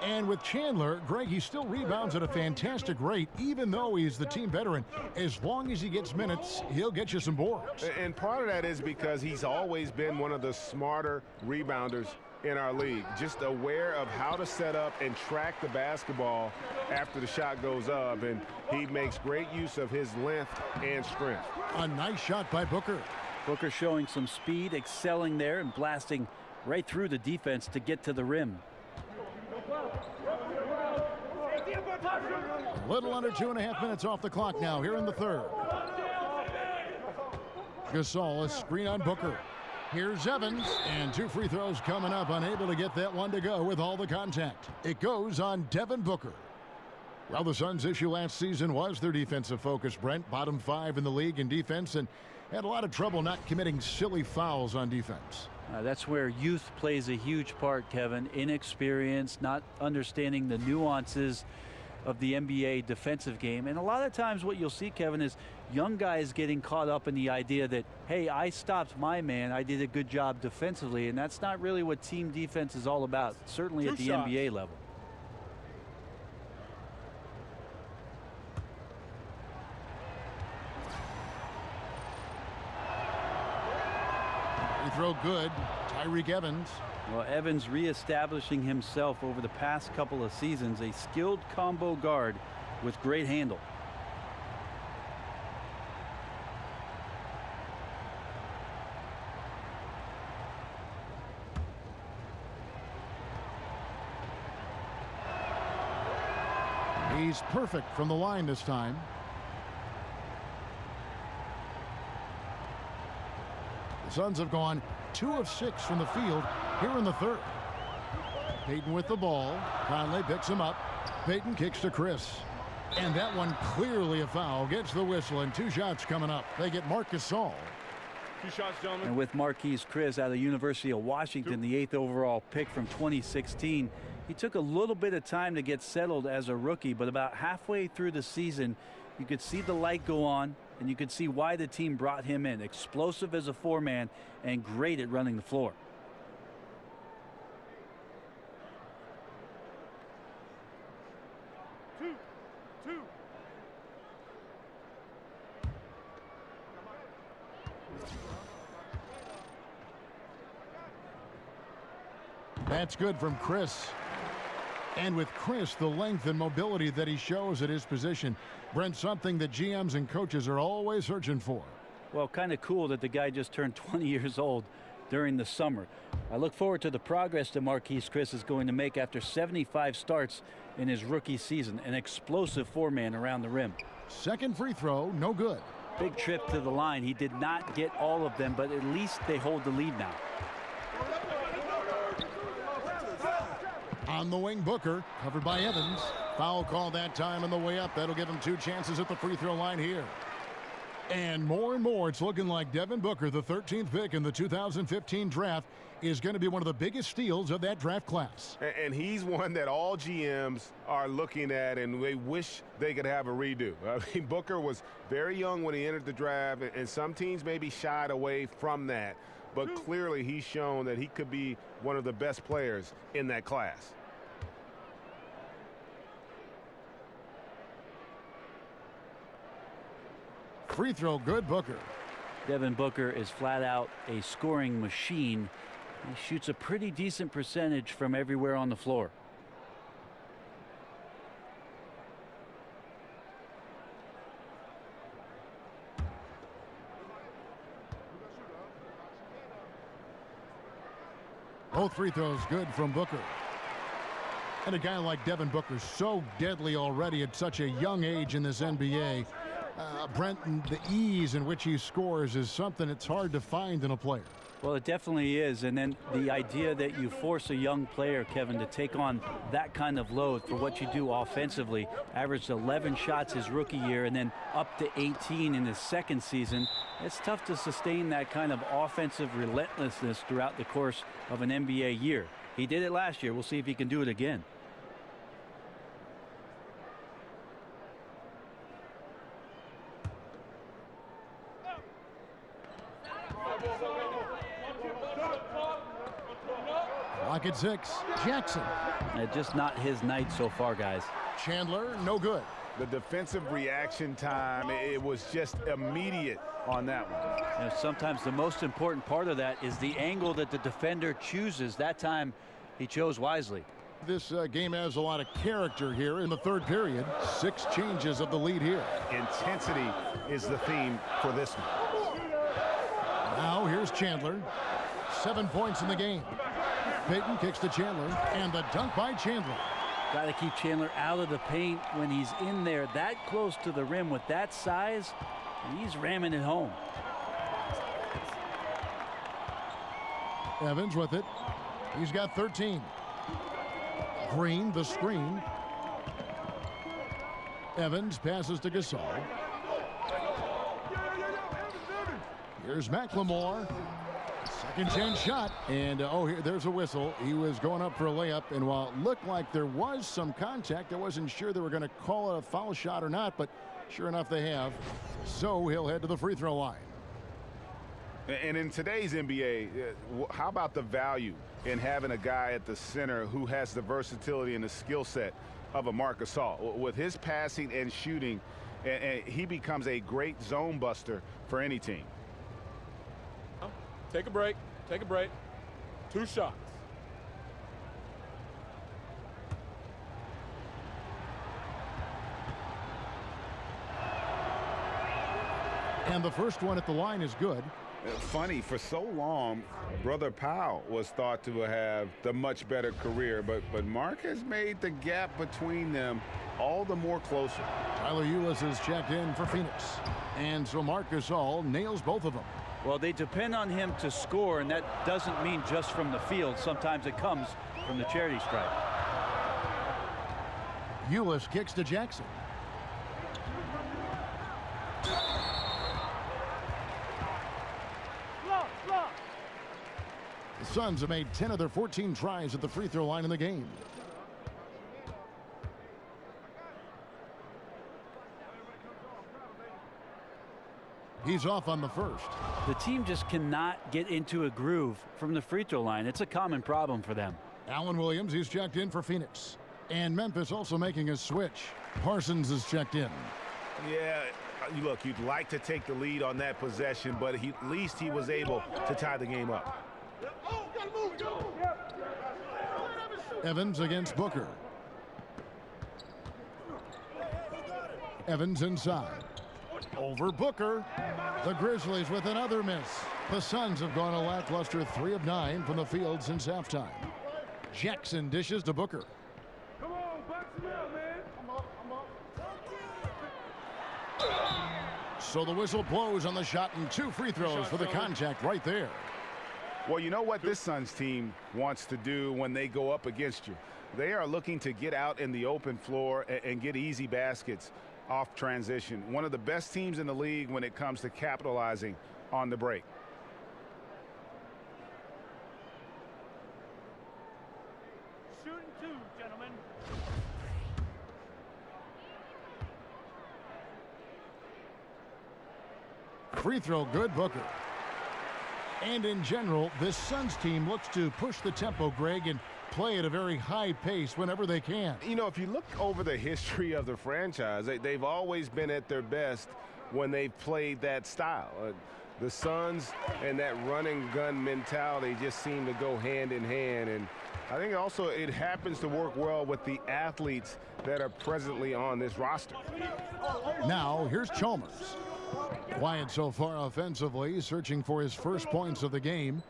And with Chandler, Greg, he still rebounds at a fantastic rate, even though he's the team veteran. As long as he gets minutes, he'll get you some boards. And part of that is because he's always been one of the smarter rebounders in our league. Just aware of how to set up and track the basketball after the shot goes up. And he makes great use of his length and strength. A nice shot by Booker. Booker showing some speed, excelling there, and blasting right through the defense to get to the rim. A little under 2.5 minutes off the clock now here in the third. Gasol, a screen on Booker. Here's Evans, and 2 free throws coming up, unable to get that one to go with all the contact. It goes on Devin Booker. Well, the Suns' issue last season was their defensive focus, Brent. Bottom 5 in the league in defense and had a lot of trouble not committing silly fouls on defense. That's where youth plays a huge part, Kevin. Inexperience, not understanding the nuances of the NBA defensive game. And a lot of times what you'll see, Kevin, is young guys getting caught up in the idea that, hey, I stopped my man, I did a good job defensively, and that's not really what team defense is all about, certainly at the NBA level. Free throw good. Tyreke Evans. Well, Evans reestablishing himself over the past couple of seasons, a skilled combo guard with great handle. He's perfect from the line this time. The Suns have gone 2 of 6 from the field here in the third. Payton with the ball. Conley picks him up. Payton kicks to Chris. And that one clearly a foul. Gets the whistle, and 2 shots coming up. They get Marc Gasol. 2 shots, gentlemen. And with Marquise Chris out of the University of Washington, the 8th overall pick from 2016, he took a little bit of time to get settled as a rookie, but about halfway through the season, you could see the light go on, and you could see why the team brought him in. Explosive as a 4-man and great at running the floor. Two. That's good from Chris. And with Chris, the length and mobility that he shows at his position, Brent, something that GMs and coaches are always searching for. Well, kind of cool that the guy just turned 20 years old during the summer. I look forward to the progress that Marquise Chris is going to make after 75 starts in his rookie season. An explosive 4-man around the rim. Second free throw, no good. Big trip to the line. He did not get all of them, but at least they hold the lead now. On the wing, Booker, covered by Evans. Foul call that time on the way up. That'll give him 2 chances at the free throw line here. And more, it's looking like Devin Booker, the 13th pick in the 2015 draft, is going to be one of the biggest steals of that draft class. And he's one that all GMs are looking at, and they wish they could have a redo. I mean, Booker was very young when he entered the draft, and some teams maybe shied away from that. but clearly he's shown that he could be one of the best players in that class. Free throw good, Booker. Devin Booker is flat out a scoring machine. He shoots a pretty decent percentage from everywhere on the floor. Both free throws good from Booker. And a guy like Devin Booker, so deadly already at such a young age in this NBA. Brent, the ease in which he scores is something it's hard to find in a player. Well, it definitely is. And then the idea that you force a young player, Kevin, to take on that kind of load for what you do offensively. Averaged 11 shots his rookie year and then up to 18 in his second season. It's tough to sustain that kind of offensive relentlessness throughout the course of an NBA year. He did it last year. We'll see if he can do it again. Clock at 6. Jackson. Just not his night so far, guys. Chandler, no good. The defensive reaction time, it was just immediate on that one. And sometimes the most important part of that is the angle that the defender chooses. That time he chose wisely. This game has a lot of character here in the third period. 6 changes of the lead here. Intensity is the theme for this one. Now here's Chandler. 7 points in the game. Payton kicks to Chandler, and the dunk by Chandler. Got to keep Chandler out of the paint when he's in there that close to the rim with that size. He's ramming it home. Evans with it. He's got 13. Green, the screen. Evans passes to Gasol. Here's McLemore. Second chance shot. And there's a whistle. He was going up for a layup. And while it looked like there was some contact, I wasn't sure they were going to call it a foul shot or not. But sure enough, they have. So he'll head to the free throw line. And in today's NBA, how about the value in having a guy at the center who has the versatility and the skill set of a Marc Gasol? With his passing and shooting, and he becomes a great zone buster for any team. Take a break. Take a break. 2 shots. And the first one at the line is good. Funny, for so long, Brother Powell was thought to have the much better career, but Mark has made the gap between them all the more closer. Tyler Ulis is checked in for Phoenix. And so Marc Gasol nails both of them. Well, they depend on him to score, and that doesn't mean just from the field. Sometimes it comes from the charity stripe. Ulis kicks to Jackson. The Suns have made 10 of their 14 tries at the free throw line in the game. He's off on the first. The team just cannot get into a groove from the free throw line. It's a common problem for them. Allen Williams, he's checked in for Phoenix. And Memphis also making a switch. Parsons is checked in. Yeah, look, you'd like to take the lead on that possession, but at least he was able to tie the game up. Evans against Booker. Evans inside. Over Booker. The Grizzlies with another miss. The Suns have gone a lackluster 3 of 9 from the field since halftime. Jackson dishes to Booker. Come on, box him out, man. So the whistle blows on the shot and 2 free throws for the contact right there. Well, you know what this Suns team wants to do when they go up against you? They are looking to get out in the open floor and get easy baskets off transition. One of the best teams in the league when it comes to capitalizing on the break. Shooting 2, gentlemen. Free throw good, Booker. And in general, this Suns team looks to push the tempo, Greg, and play at a very high pace whenever they can. You know, if you look over the history of the franchise, they've always been at their best when they've played that style. The Suns and that running gun mentality just seem to go hand in hand. And I think also it happens to work well with the athletes that are presently on this roster. Now, here's Chalmers. Quiet so far offensively, searching for his first points of the game.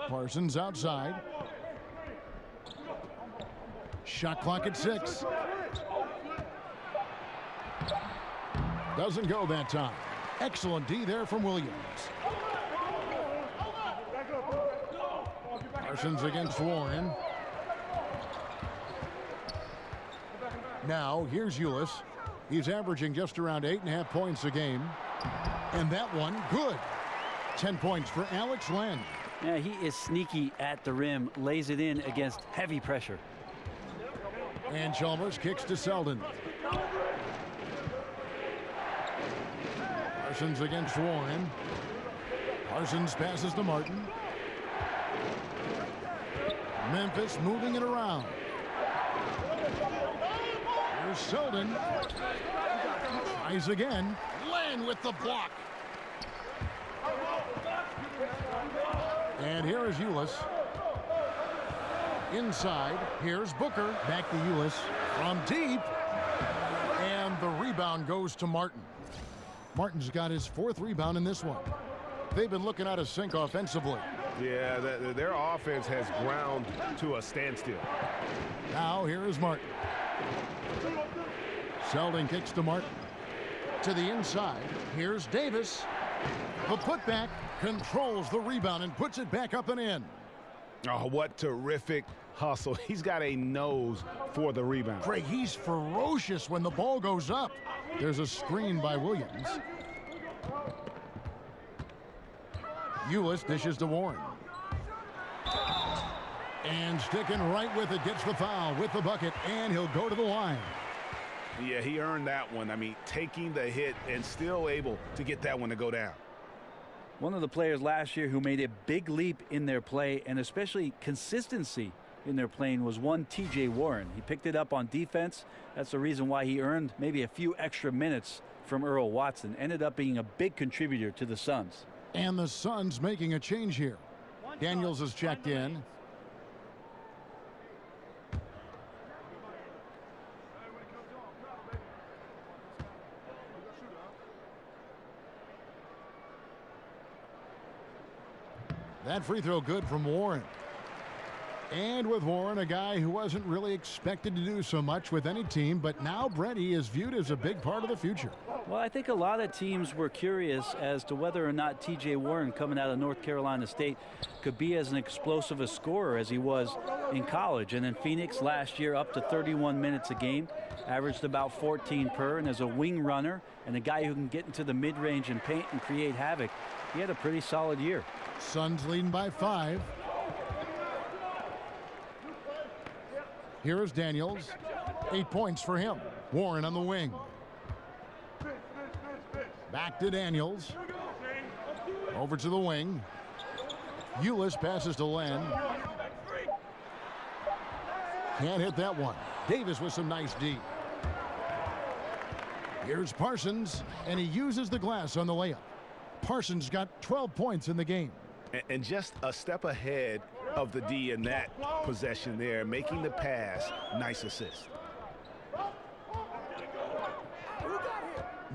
Parsons outside. Shot clock at 6. Doesn't go that time. Excellent D there from Williams. Parsons against Warren. Now, here's Ulis. He's averaging just around 8.5 points a game. And that one, good. 10 points for Alex Len. Yeah, he is sneaky at the rim, lays it in against heavy pressure. And Chalmers kicks to Selden. Parsons against Warren. Parsons passes to Martin. Memphis moving it around. Here's Selden. Tries again. Len with the block. And here is Ulis. Inside, here's Booker. Back to Ulis from deep. And the rebound goes to Martin. Martin's got his 4th rebound in this one. They've been looking out of sync offensively. Yeah, their offense has ground to a standstill. Now here is Martin. Selden kicks to Martin. To the inside, here's Davis. The putback controls the rebound and puts it back up and in. Oh, what terrific hustle. He's got a nose for the rebound. Craig, he's ferocious when the ball goes up. There's a screen by Williams. Ulis dishes to Warren. And sticking right with it, gets the foul with the bucket, and he'll go to the line. Yeah, he earned that one. I mean, taking the hit and still able to get that one to go down. One of the players last year who made a big leap in their play and especially consistency in their playing was one T.J. Warren. He picked it up on defense. That's the reason why he earned maybe a few extra minutes from Earl Watson. Ended up being a big contributor to the Suns. And the Suns making a change here. Daniels has checked in. That free throw good from Warren. And with Warren, a guy who wasn't really expected to do so much with any team, but now Brett, he is viewed as a big part of the future. Well, I think a lot of teams were curious as to whether or not T.J. Warren, coming out of North Carolina State, could be as an explosive a scorer as he was in college. And in Phoenix last year, up to 31 minutes a game, averaged about 14 per, and as a wing runner and a guy who can get into the mid-range and paint and create havoc, he had a pretty solid year. Suns leading by 5. Here is Daniels. 8 points for him. Warren on the wing. Back to Daniels. Over to the wing. Ulis passes to Len. Can't hit that one. Davis with some nice D. Here's Parsons, and he uses the glass on the layup. Parsons got 12 points in the game. And just a step ahead of the D in that possession there, making the pass. Nice assist.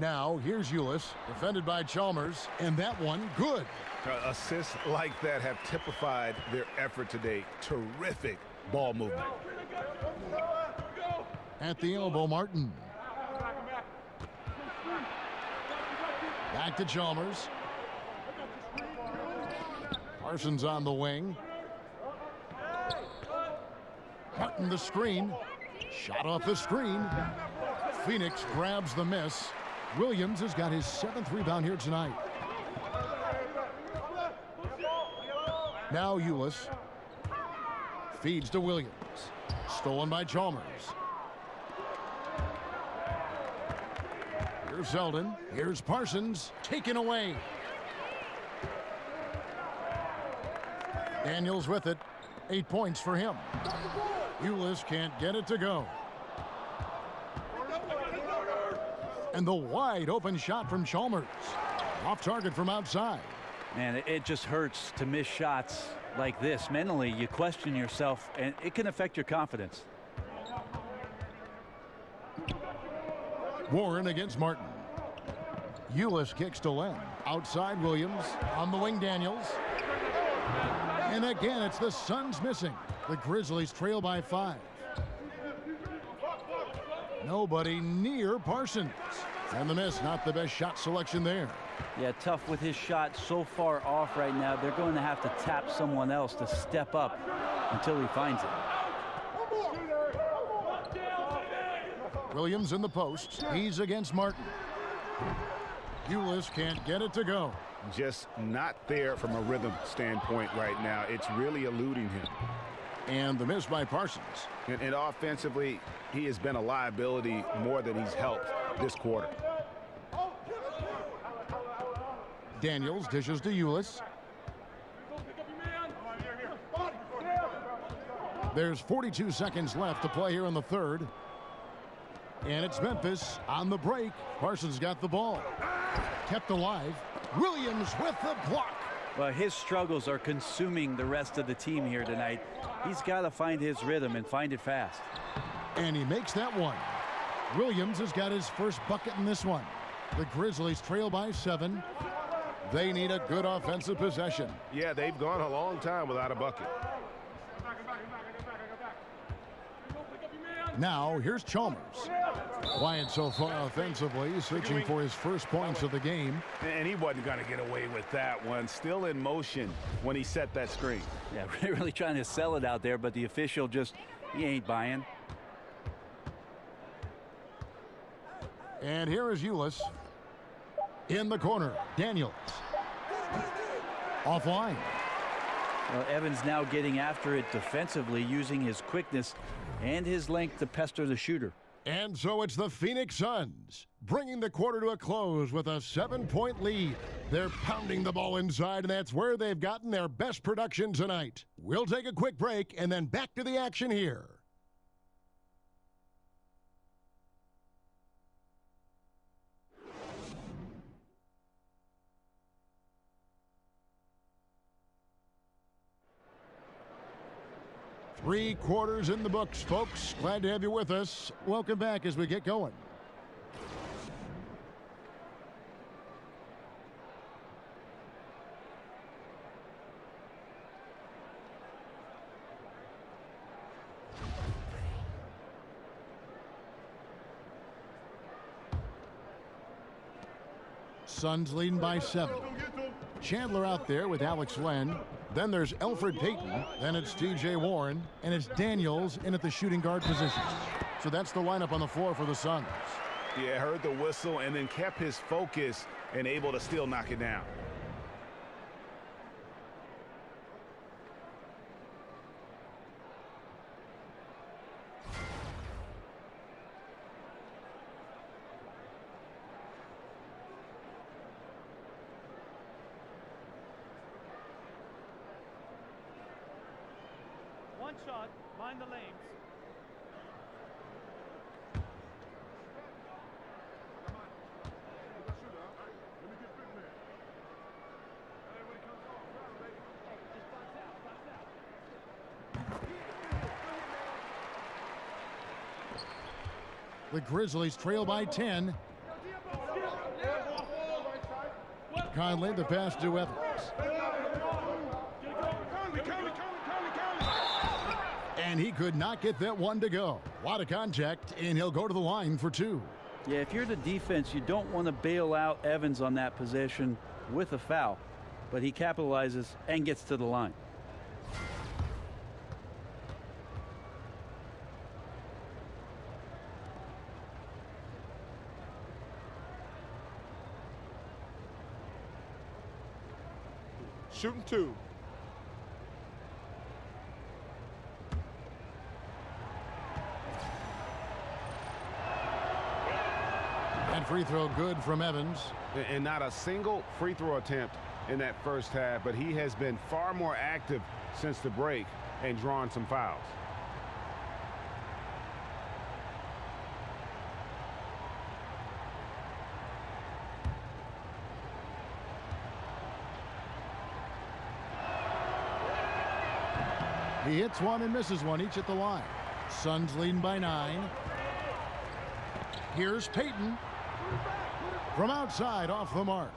Now here's Ulis, defended by Chalmers, and that one good. Assists like that have typified their effort today. Terrific ball movement. At the elbow, Martin. Back to Chalmers. Parsons on the wing. Martin the screen. Shot off the screen. Phoenix grabs the miss. Williams has got his 7th rebound here tonight. Now Ulis. Feeds to Williams. Stolen by Chalmers. Here's Selden. Here's Parsons. Taken away. Daniels with it. 8 points for him. Ulis can't get it to go. And the wide open shot from Chalmers. Off target from outside. Man, it just hurts to miss shots like this. Mentally, you question yourself, and it can affect your confidence. Warren against Martin. Ulis kicks to Len. Outside Williams. On the wing Daniels. And again, it's the Suns missing. The Grizzlies trail by 5. Nobody near Parsons. And the miss, not the best shot selection there. Yeah, tough with his shot so far off right now. They're going to have to tap someone else to step up until he finds it. Williams in the post. He's against Martin. Ulis can't get it to go. Just not there from a rhythm standpoint right now. It's really eluding him. And the miss by Parsons. And offensively, he has been a liability more than he's helped this quarter. Daniels dishes to Ulis. There's 42 seconds left to play here in the third. And it's Memphis on the break. Parsons got the ball. Kept alive. Williams with the block. Well, his struggles are consuming the rest of the team here tonight. He's got to find his rhythm and find it fast. And he makes that one. Williams has got his first bucket in this one. The Grizzlies trail by 7. They need a good offensive possession. Yeah, they've gone a long time without a bucket. Now, here's Chalmers. Quiet so far offensively, searching for his first points of the game. And he wasn't going to get away with that one. Still in motion when he set that screen. Yeah, really trying to sell it out there, but the official just, he ain't buying. And here is Ulis. In the corner, Daniels. Offline. Well, Evans now getting after it defensively, using his quickness and his length to pester the shooter. And so it's the Phoenix Suns bringing the quarter to a close with a 7-point lead. They're pounding the ball inside, and that's where they've gotten their best production tonight. We'll take a quick break and then back to the action here. Three quarters in the books, folks. Glad to have you with us. Welcome back as we get going. Suns leading by 7. Chandler out there with Alex Len. Then there's Elfrid Payton. Then it's TJ Warren. And it's Daniels in at the shooting guard position. So that's the lineup on the floor for the Suns. Yeah, heard the whistle and then kept his focus and able to still knock it down. One shot, mind the lanes. The Grizzlies trail by 10. Conley, the pass to Evans. And he could not get that one to go. A lot of contact, and he'll go to the line for 2. Yeah, if you're the defense, you don't want to bail out Evans on that possession with a foul. But he capitalizes and gets to the line. Shooting 2. And free throw good from Evans. And not a single free throw attempt in that first half, but he has been far more active since the break and drawn some fouls. He hits one and misses one, each at the line. Suns leading by 9. Here's Payton. From outside, off the mark.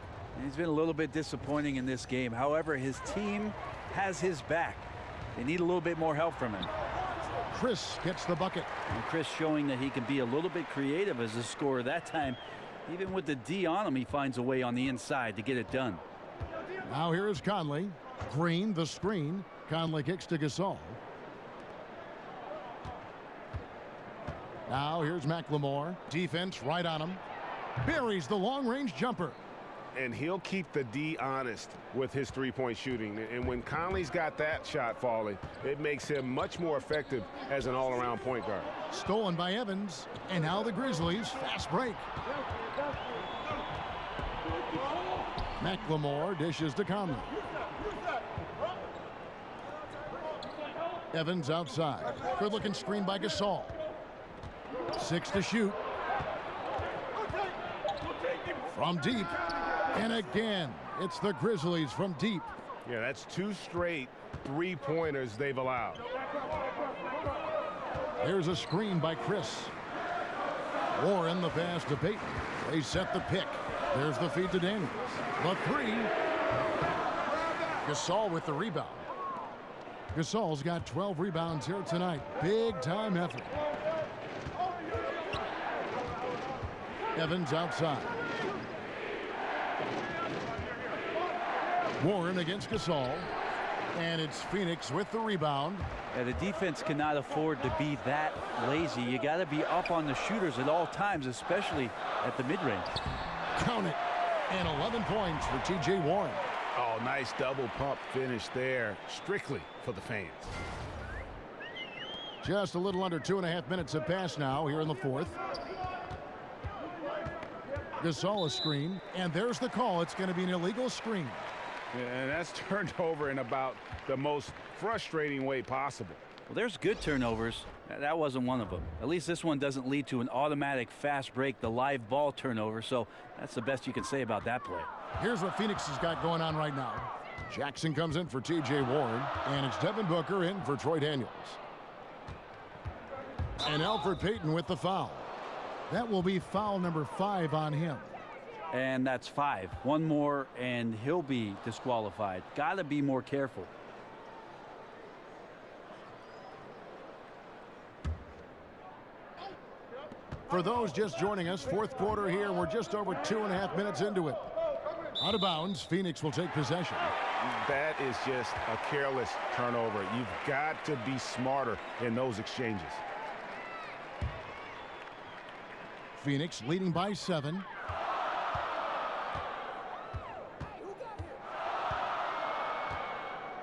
He's been a little bit disappointing in this game. However, his team has his back. They need a little bit more help from him. Chris gets the bucket. And Chris showing that he can be a little bit creative as a scorer that time. Even with the D on him, he finds a way on the inside to get it done. Now here is Conley. Green, the screen. Conley kicks to Gasol. Now here's McLemore. Defense right on him. Buries the long-range jumper. And he'll keep the D honest with his three-point shooting. And when Conley's got that shot falling, it makes him much more effective as an all-around point guard. Stolen by Evans. And now the Grizzlies. Fast break. McLemore dishes to Conley. Evans outside. Good-looking screen by Gasol. 6 to shoot. From deep. And again, it's the Grizzlies from deep. Yeah, that's 2 straight three-pointers they've allowed. There's a screen by Chris. Warren the pass to Payton. They set the pick. There's the feed to Daniels. The 3. Gasol with the rebound. Gasol's got 12 rebounds here tonight. Big time effort. Evans outside. Warren against Gasol. And it's Phoenix with the rebound. Yeah, the defense cannot afford to be that lazy. You got to be up on the shooters at all times, especially at the mid-range. Count it. And 11 points for T.J. Warren. Oh, nice double pump finish there, strictly for the fans. Just a little under 2.5 minutes have passed now here in the fourth. Gasol a screen, and there's the call. It's going to be an illegal screen. And that's turned over in about the most frustrating way possible. Well, there's good turnovers. That wasn't one of them. At least this one doesn't lead to an automatic fast break, the live ball turnover. So that's the best you can say about that play. Here's what Phoenix has got going on right now. Jackson comes in for T.J. Warren, and it's Devin Booker in for Troy Daniels. And Elfrid Payton with the foul. That will be foul number 5 on him. And that's 5. One more, and he'll be disqualified. Got to be more careful. For those just joining us, fourth quarter here. We're just over 2.5 minutes into it. Out of bounds, Phoenix will take possession. That is just a careless turnover. You've got to be smarter in those exchanges. Phoenix leading by 7.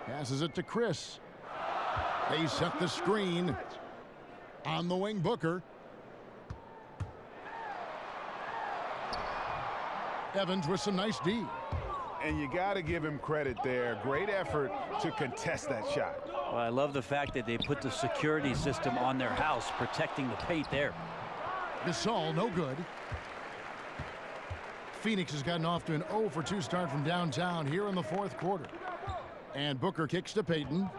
Passes it to Chris. They set the screen. On the wing, Booker. Evans with some nice D. And you got to give him credit there. Great effort to contest that shot. Well, I love the fact that they put the security system on their house, protecting the paint there. Gasol, no good. Phoenix has gotten off to an 0 for 2 start from downtown here in the fourth quarter. And Booker kicks to Payton.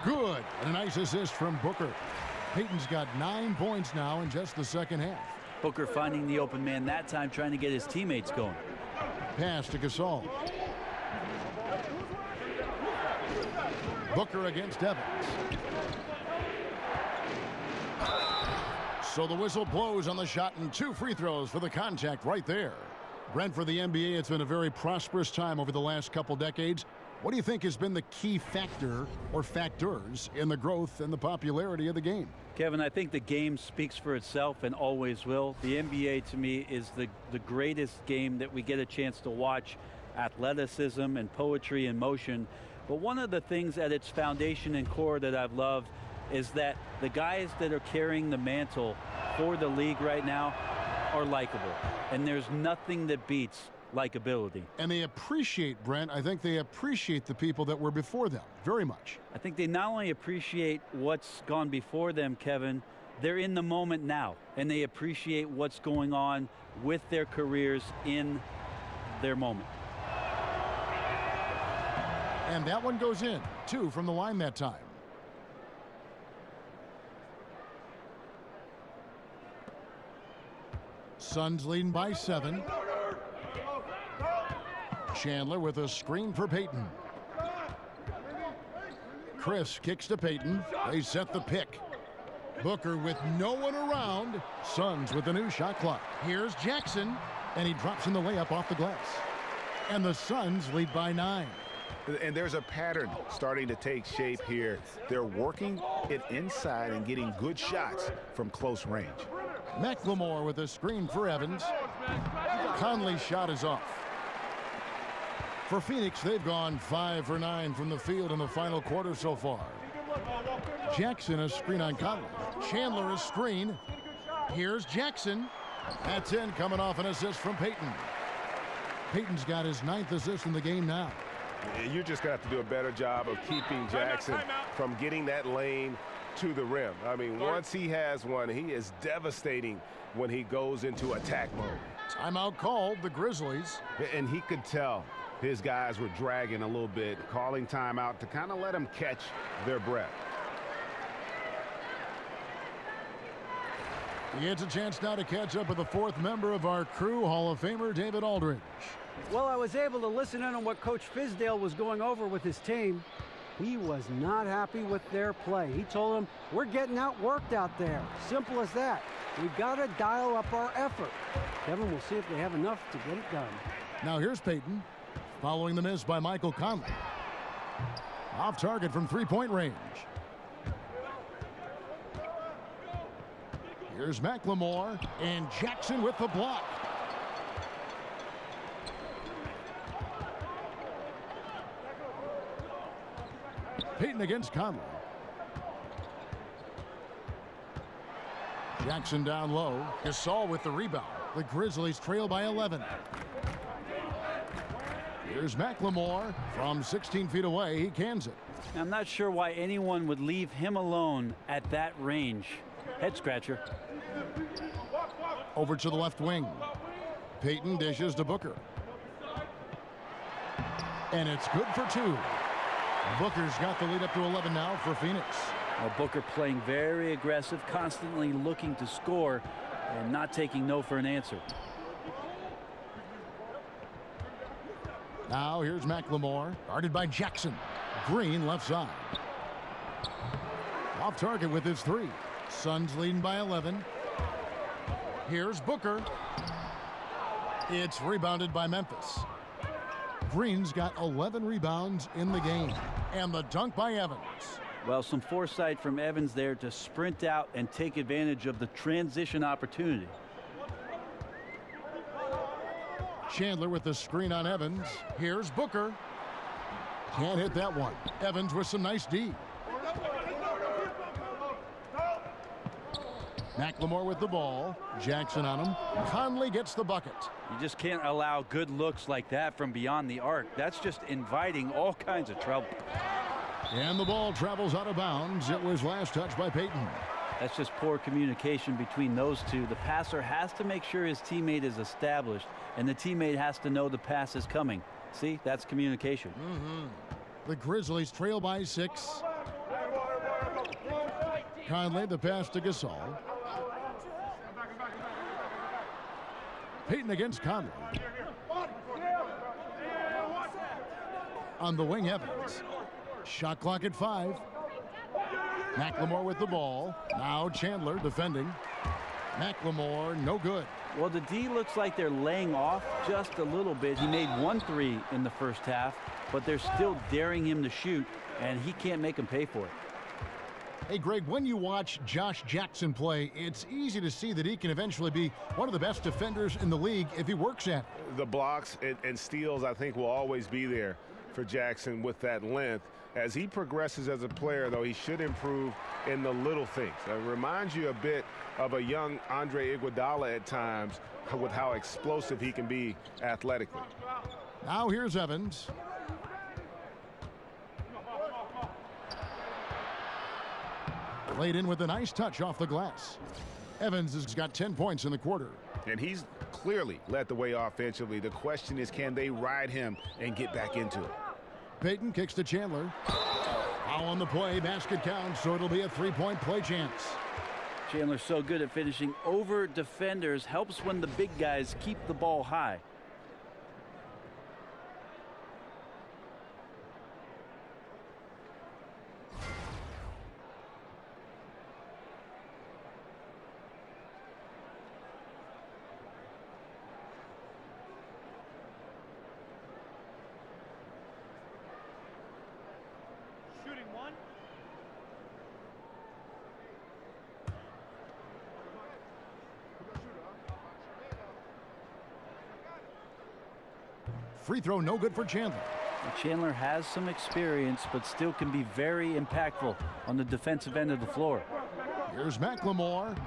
Good. And a nice assist from Booker. Payton's got 9 points now in just the second half. Booker finding the open man that time, trying to get his teammates going. Pass to Gasol. Booker against Evans. So the whistle blows on the shot, and 2 free throws for the contact right there. Brent, for the NBA, it's been a very prosperous time over the last couple decades. What do you think has been the key factor or factors in the growth and the popularity of the game? Kevin, I think the game speaks for itself and always will. The NBA, to me, is the greatest game that we get a chance to watch. Athleticism and poetry in motion. But one of the things at its foundation and core that I've loved is that the guys that are carrying the mantle for the league right now are likable. And there's nothing that beats likability. And they appreciate, Brent, I think they appreciate the people that were before them very much. I think they not only appreciate what's gone before them, Kevin, they're in the moment now, and they appreciate what's going on with their careers in their moment. And that one goes in. 2 from the line that time. Suns leading by 7. Chandler with a screen for Payton. Chris kicks to Payton. They set the pick. Booker with no one around. Suns with a new shot clock. Here's Jackson, and he drops in the layup off the glass. And the Suns lead by 9. And there's a pattern starting to take shape here. They're working it inside and getting good shots from close range. McLemore with a screen for Evans. Conley's shot is off. For Phoenix, they've gone 5 for 9 from the field in the final quarter so far. Jackson a screen on Conley. Chandler a screen. Here's Jackson. That's in, coming off an assist from Payton. Payton's got his 9th assist in the game now. You're just going to have to do a better job of keeping Jackson from getting that lane to the rim. I mean, once he has one, he is devastating when he goes into attack mode. Timeout called, the Grizzlies. And he could tell his guys were dragging a little bit, calling timeout to kind of let them catch their breath. He gets a chance now to catch up with the 4th member of our crew, Hall of Famer David Aldridge. Well, I was able to listen in on what Coach Fizdale was going over with his team. He was not happy with their play. He told them, we're getting outworked out there. Simple as that. We've got to dial up our effort. Kevin, we'll see if they have enough to get it done. Now here's Payton, following the miss by Michael Conley. Off target from 3-point range. Here's McLemore, and Jackson with the block. Payton against Conley. Jackson down low. Gasol with the rebound. The Grizzlies trail by 11. Here's McLemore from 16 feet away. He cans it. I'm not sure why anyone would leave him alone at that range. Head scratcher. Over to the left wing. Payton dishes to Booker. And it's good for 2. Booker's got the lead up to 11 now for Phoenix. Well, Booker playing very aggressive, constantly looking to score and not taking no for an answer. Now here's McLemore, guarded by Jackson. Green left side. Off target with his 3. Suns leading by 11. Here's Booker. It's rebounded by Memphis. Green's got 11 rebounds in the game. And the dunk by Evans. Well, some foresight from Evans there to sprint out and take advantage of the transition opportunity. Chandler with the screen on Evans. Here's Booker. Can't hit that one. Evans with some nice D. McLemore with the ball. Jackson on him. Conley gets the bucket. You just can't allow good looks like that from beyond the arc. That's just inviting all kinds of trouble. And the ball travels out of bounds. It was last touched by Payton. That's just poor communication between those two. The passer has to make sure his teammate is established, and the teammate has to know the pass is coming. See, that's communication. The Grizzlies trail by 6. Conley the pass to Gasol. Payton against Conley. On the wing, Evans. Shot clock at 5. McLemore with the ball. Now Chandler defending. McLemore, no good. Well, the D looks like they're laying off just a little bit. He made 1 3 in the first half, but they're still daring him to shoot, and he can't make them pay for it. Hey, Greg, when you watch Josh Jackson play, it's easy to see that he can eventually be one of the best defenders in the league if he works at it. The blocks and steals, I think, will always be there for Jackson with that length. As he progresses as a player, though, he should improve in the little things. It reminds you a bit of a young Andre Iguodala at times with how explosive he can be athletically. Now here's Evans. Played in with a nice touch off the glass. Evans has got 10 points in the quarter. And he's clearly led the way offensively. The question is, can they ride him and get back into it? Payton kicks to Chandler. Foul on the play. Basket counts, so it'll be a three-point play chance. Chandler's so good at finishing over defenders. Helps when the big guys keep the ball high. Shooting one. Free throw no good for Chandler. Chandler has some experience, but still can be very impactful on the defensive end of the floor. Here's McLemore.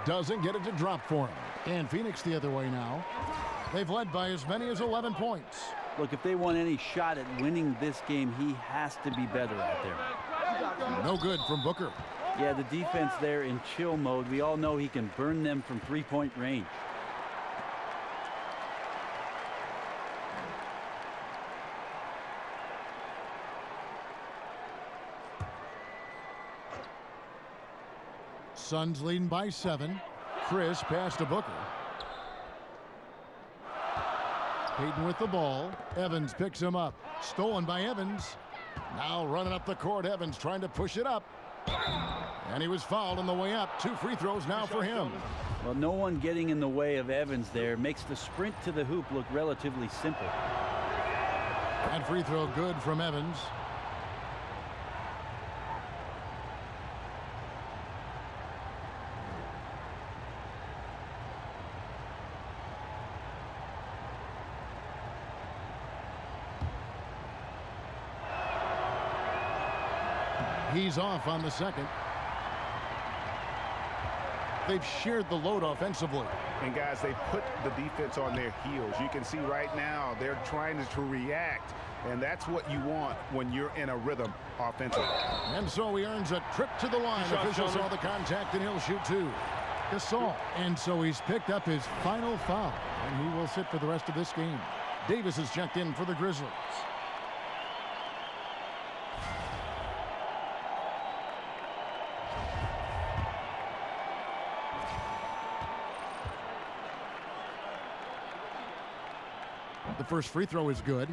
Doesn't get it to drop for him. And Phoenix the other way now. They've led by as many as 11 points. Look, if they want any shot at winning this game, he has to be better out there. No good from Booker. Yeah, the defense there in chill mode. We all know he can burn them from three-point range. Suns leading by 7. Chris pass to Booker. Payton with the ball. Evans picks him up. Stolen by Evans. Now running up the court. Evans trying to push it up. And he was fouled on the way up. 2 free throws now for him. Well, no one getting in the way of Evans there. Makes the sprint to the hoop look relatively simple. And free throw good from Evans. He's off on the second. They've shared the load offensively. And guys, they've put the defense on their heels. You can see right now they're trying to react, and that's what you want when you're in a rhythm offensively. And so he earns a trip to the line. Official saw the contact, and he'll shoot 2. Gasol. And so he's picked up his final foul, and he will sit for the rest of this game. Davis is checked in for the Grizzlies. The first free throw is good.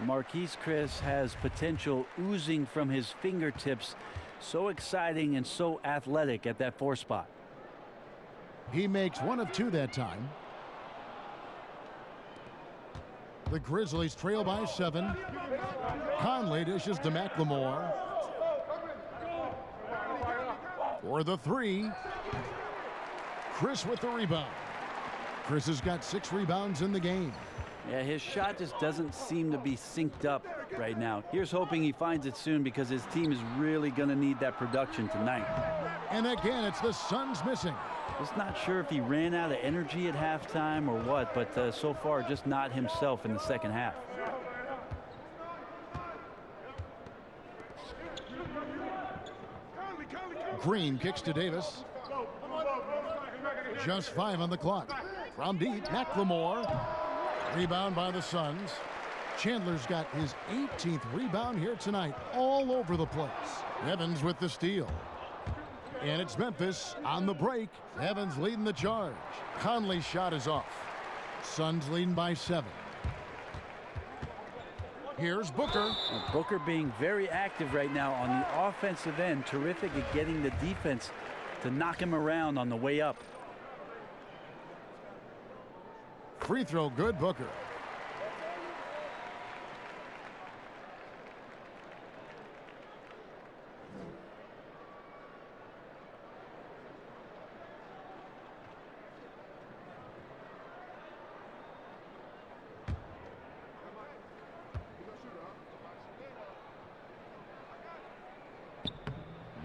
Marquise Chris has potential oozing from his fingertips. So exciting and so athletic at that 4 spot. He makes 1 of 2 that time. The Grizzlies trail by 7. Conley dishes to McLemore. For the 3. Chris with the rebound. Chris has got 6 rebounds in the game. Yeah, his shot just doesn't seem to be synced up right now. Here's hoping he finds it soon, because his team is really going to need that production tonight. And again, it's the Suns missing. Just not sure if he ran out of energy at halftime or what, but so far just not himself in the second half. Green kicks to Davis. Just 5 on the clock. From deep, McLemore. Rebound by the Suns. Chandler's got his 18th rebound here tonight, all over the place. Evans with the steal. And it's Memphis on the break. Evans leading the charge. Conley's shot is off. Suns leading by 7. Here's Booker. Booker being very active right now on the offensive end. Terrific at getting the defense to knock him around on the way up. Free throw good, Booker.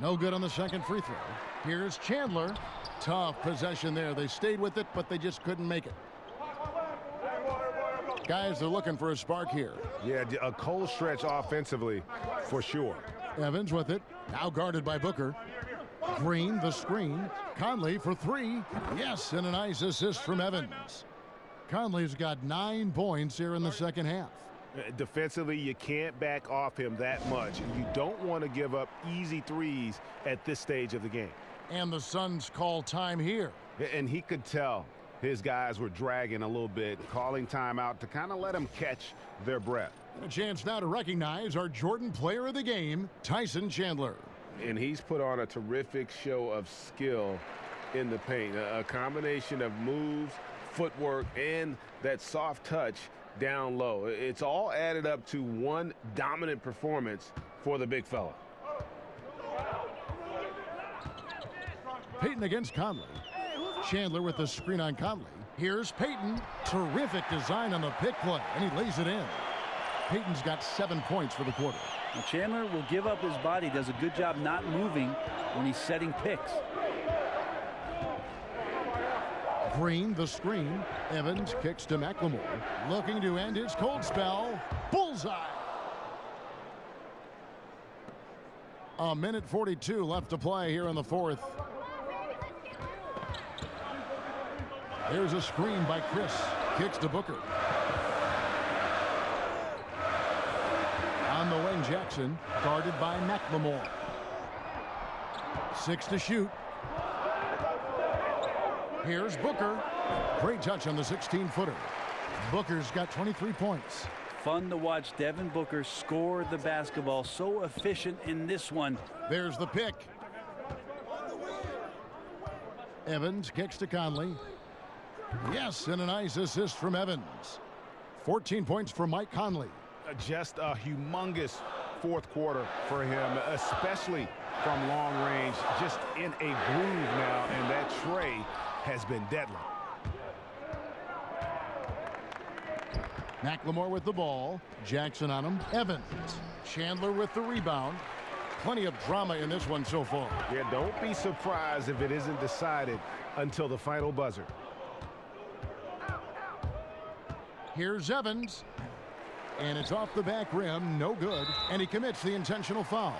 No good on the second free throw. Here's Chandler. Tough possession there. They stayed with it, but they just couldn't make it. Guys, they're looking for a spark here. Yeah, a cold stretch offensively for sure. Evans with it. Now guarded by Booker. Green, the screen. Conley for three. Yes, and a nice assist from Evans. Conley's got 9 points here in the second half. Defensively, you can't back off him that much. You don't want to give up easy threes at this stage of the game. And the Suns call time here. And he could tell his guys were dragging a little bit, calling timeout to kind of let them catch their breath. A chance now to recognize our Jordan Player of the Game, Tyson Chandler. And he's put on a terrific show of skill in the paint. A combination of moves, footwork, and that soft touch down low. It's all added up to one dominant performance for the big fella. Payton against Conley. Chandler with the screen on Conley. Here's Payton. Terrific design on the pick play, and he lays it in. Payton's got 7 points for the quarter. Now Chandler will give up his body, does a good job not moving when he's setting picks. Green, the screen. Evans kicks to McLemore. Looking to end his cold spell. Bullseye. A minute 42 left to play here in the fourth. There's a screen by Chris. Kicks to Booker. On the wing, Jackson. Guarded by McLemore. 6 to shoot. Here's Booker. Great touch on the 16-footer. Booker's got 23 points. Fun to watch Devin Booker score the basketball. So efficient in this one. There's the pick. Evans kicks to Conley. Yes, and a nice assist from Evans. 14 points for Mike Conley. Just a humongous fourth quarter for him, especially from long range. Just in a groove now, and that tray has been deadly. McLemore with the ball. Jackson on him. Evans. Chandler with the rebound. Plenty of drama in this one so far. Yeah, don't be surprised if it isn't decided until the final buzzer. Here's Evans. And it's off the back rim. No good. And he commits the intentional foul.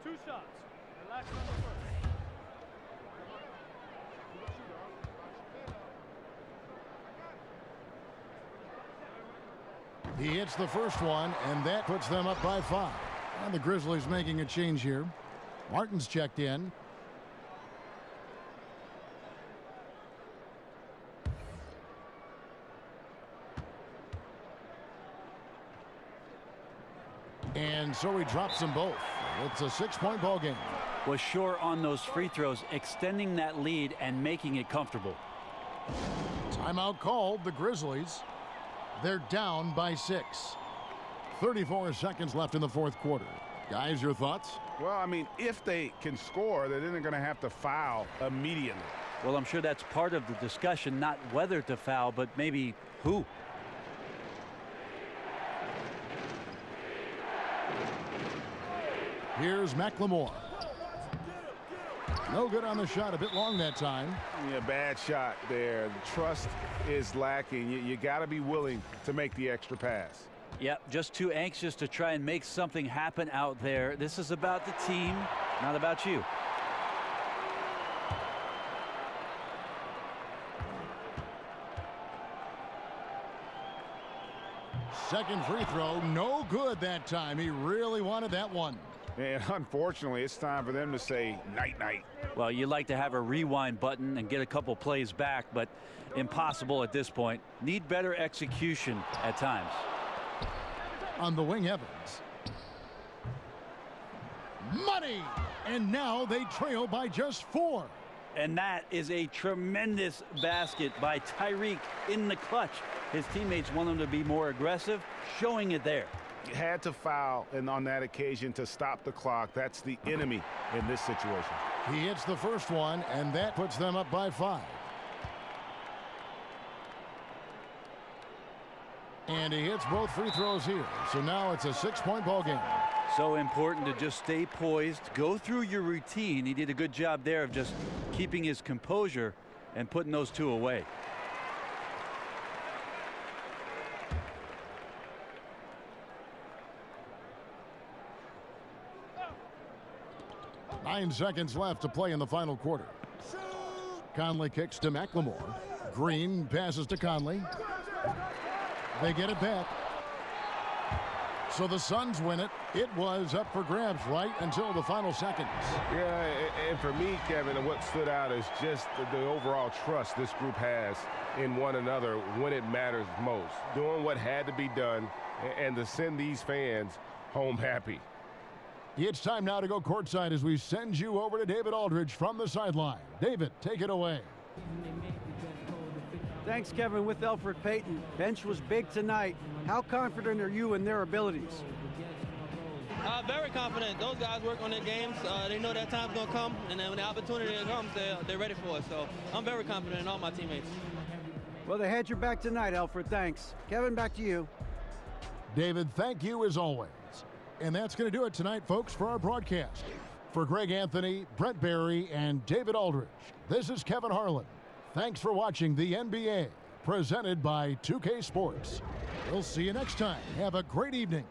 Two shots. Relax on the first. He hits the first one, and that puts them up by 5. And the Grizzlies making a change here. Martin's checked in. And so he drops them both. It's a 6-point ball game. Was sure on those free throws, extending that lead and making it comfortable. Timeout called. The Grizzlies. They're down by 6. 34 seconds left in the fourth quarter. Guys, your thoughts? Well, I mean, if they can score, then they're going to have to foul immediately. Well, I'm sure that's part of the discussion, not whether to foul, but maybe who. Here's McLemore. No good on the shot. A bit long that time. Yeah, bad shot there. The trust is lacking. You got to be willing to make the extra pass. Yep, just too anxious to try and make something happen out there. This is about the team, not about you. Second free throw, no good that time. He really wanted that one. And unfortunately, it's time for them to say night-night. Well, you'd like to have a rewind button and get a couple plays back, but impossible at this point. Need better execution at times. On the wing, Evans. Money! And now they trail by just 4. And that is a tremendous basket by Tyreek in the clutch. His teammates want him to be more aggressive, showing it there. had to foul and on that occasion to stop the clock. That's the enemy in this situation. He hits the first one, and that puts them up by 5. And he hits both free throws here. So now it's a 6-point ball game. So important to just stay poised, go through your routine. He did a good job there of just keeping his composure and putting those 2 away. Nine seconds left to play in the final quarter. Conley kicks to McLemore. Green passes to Conley. They get it back. So the Suns win it. It was up for grabs right until the final seconds. Yeah, and for me, Kevin, what stood out is just the overall trust this group has in one another when it matters most. Doing what had to be done and to send these fans home happy. It's time now to go courtside as we send you over to David Aldridge from the sideline. David, take it away. Thanks, Kevin. With Elfrid Payton, bench was big tonight. How confident are you in their abilities? Very confident. Those guys work on their games. They know that time's going to come, and then when the opportunity comes, they're ready for it. So I'm very confident in all my teammates. Well, they had your back tonight, Elfrid. Thanks. Kevin, back to you. David, thank you as always. And that's going to do it tonight, folks, for our broadcast. For Greg Anthony, Brett Barry, and David Aldridge, this is Kevin Harlan. Thanks for watching the NBA, presented by 2K Sports. We'll see you next time. Have a great evening.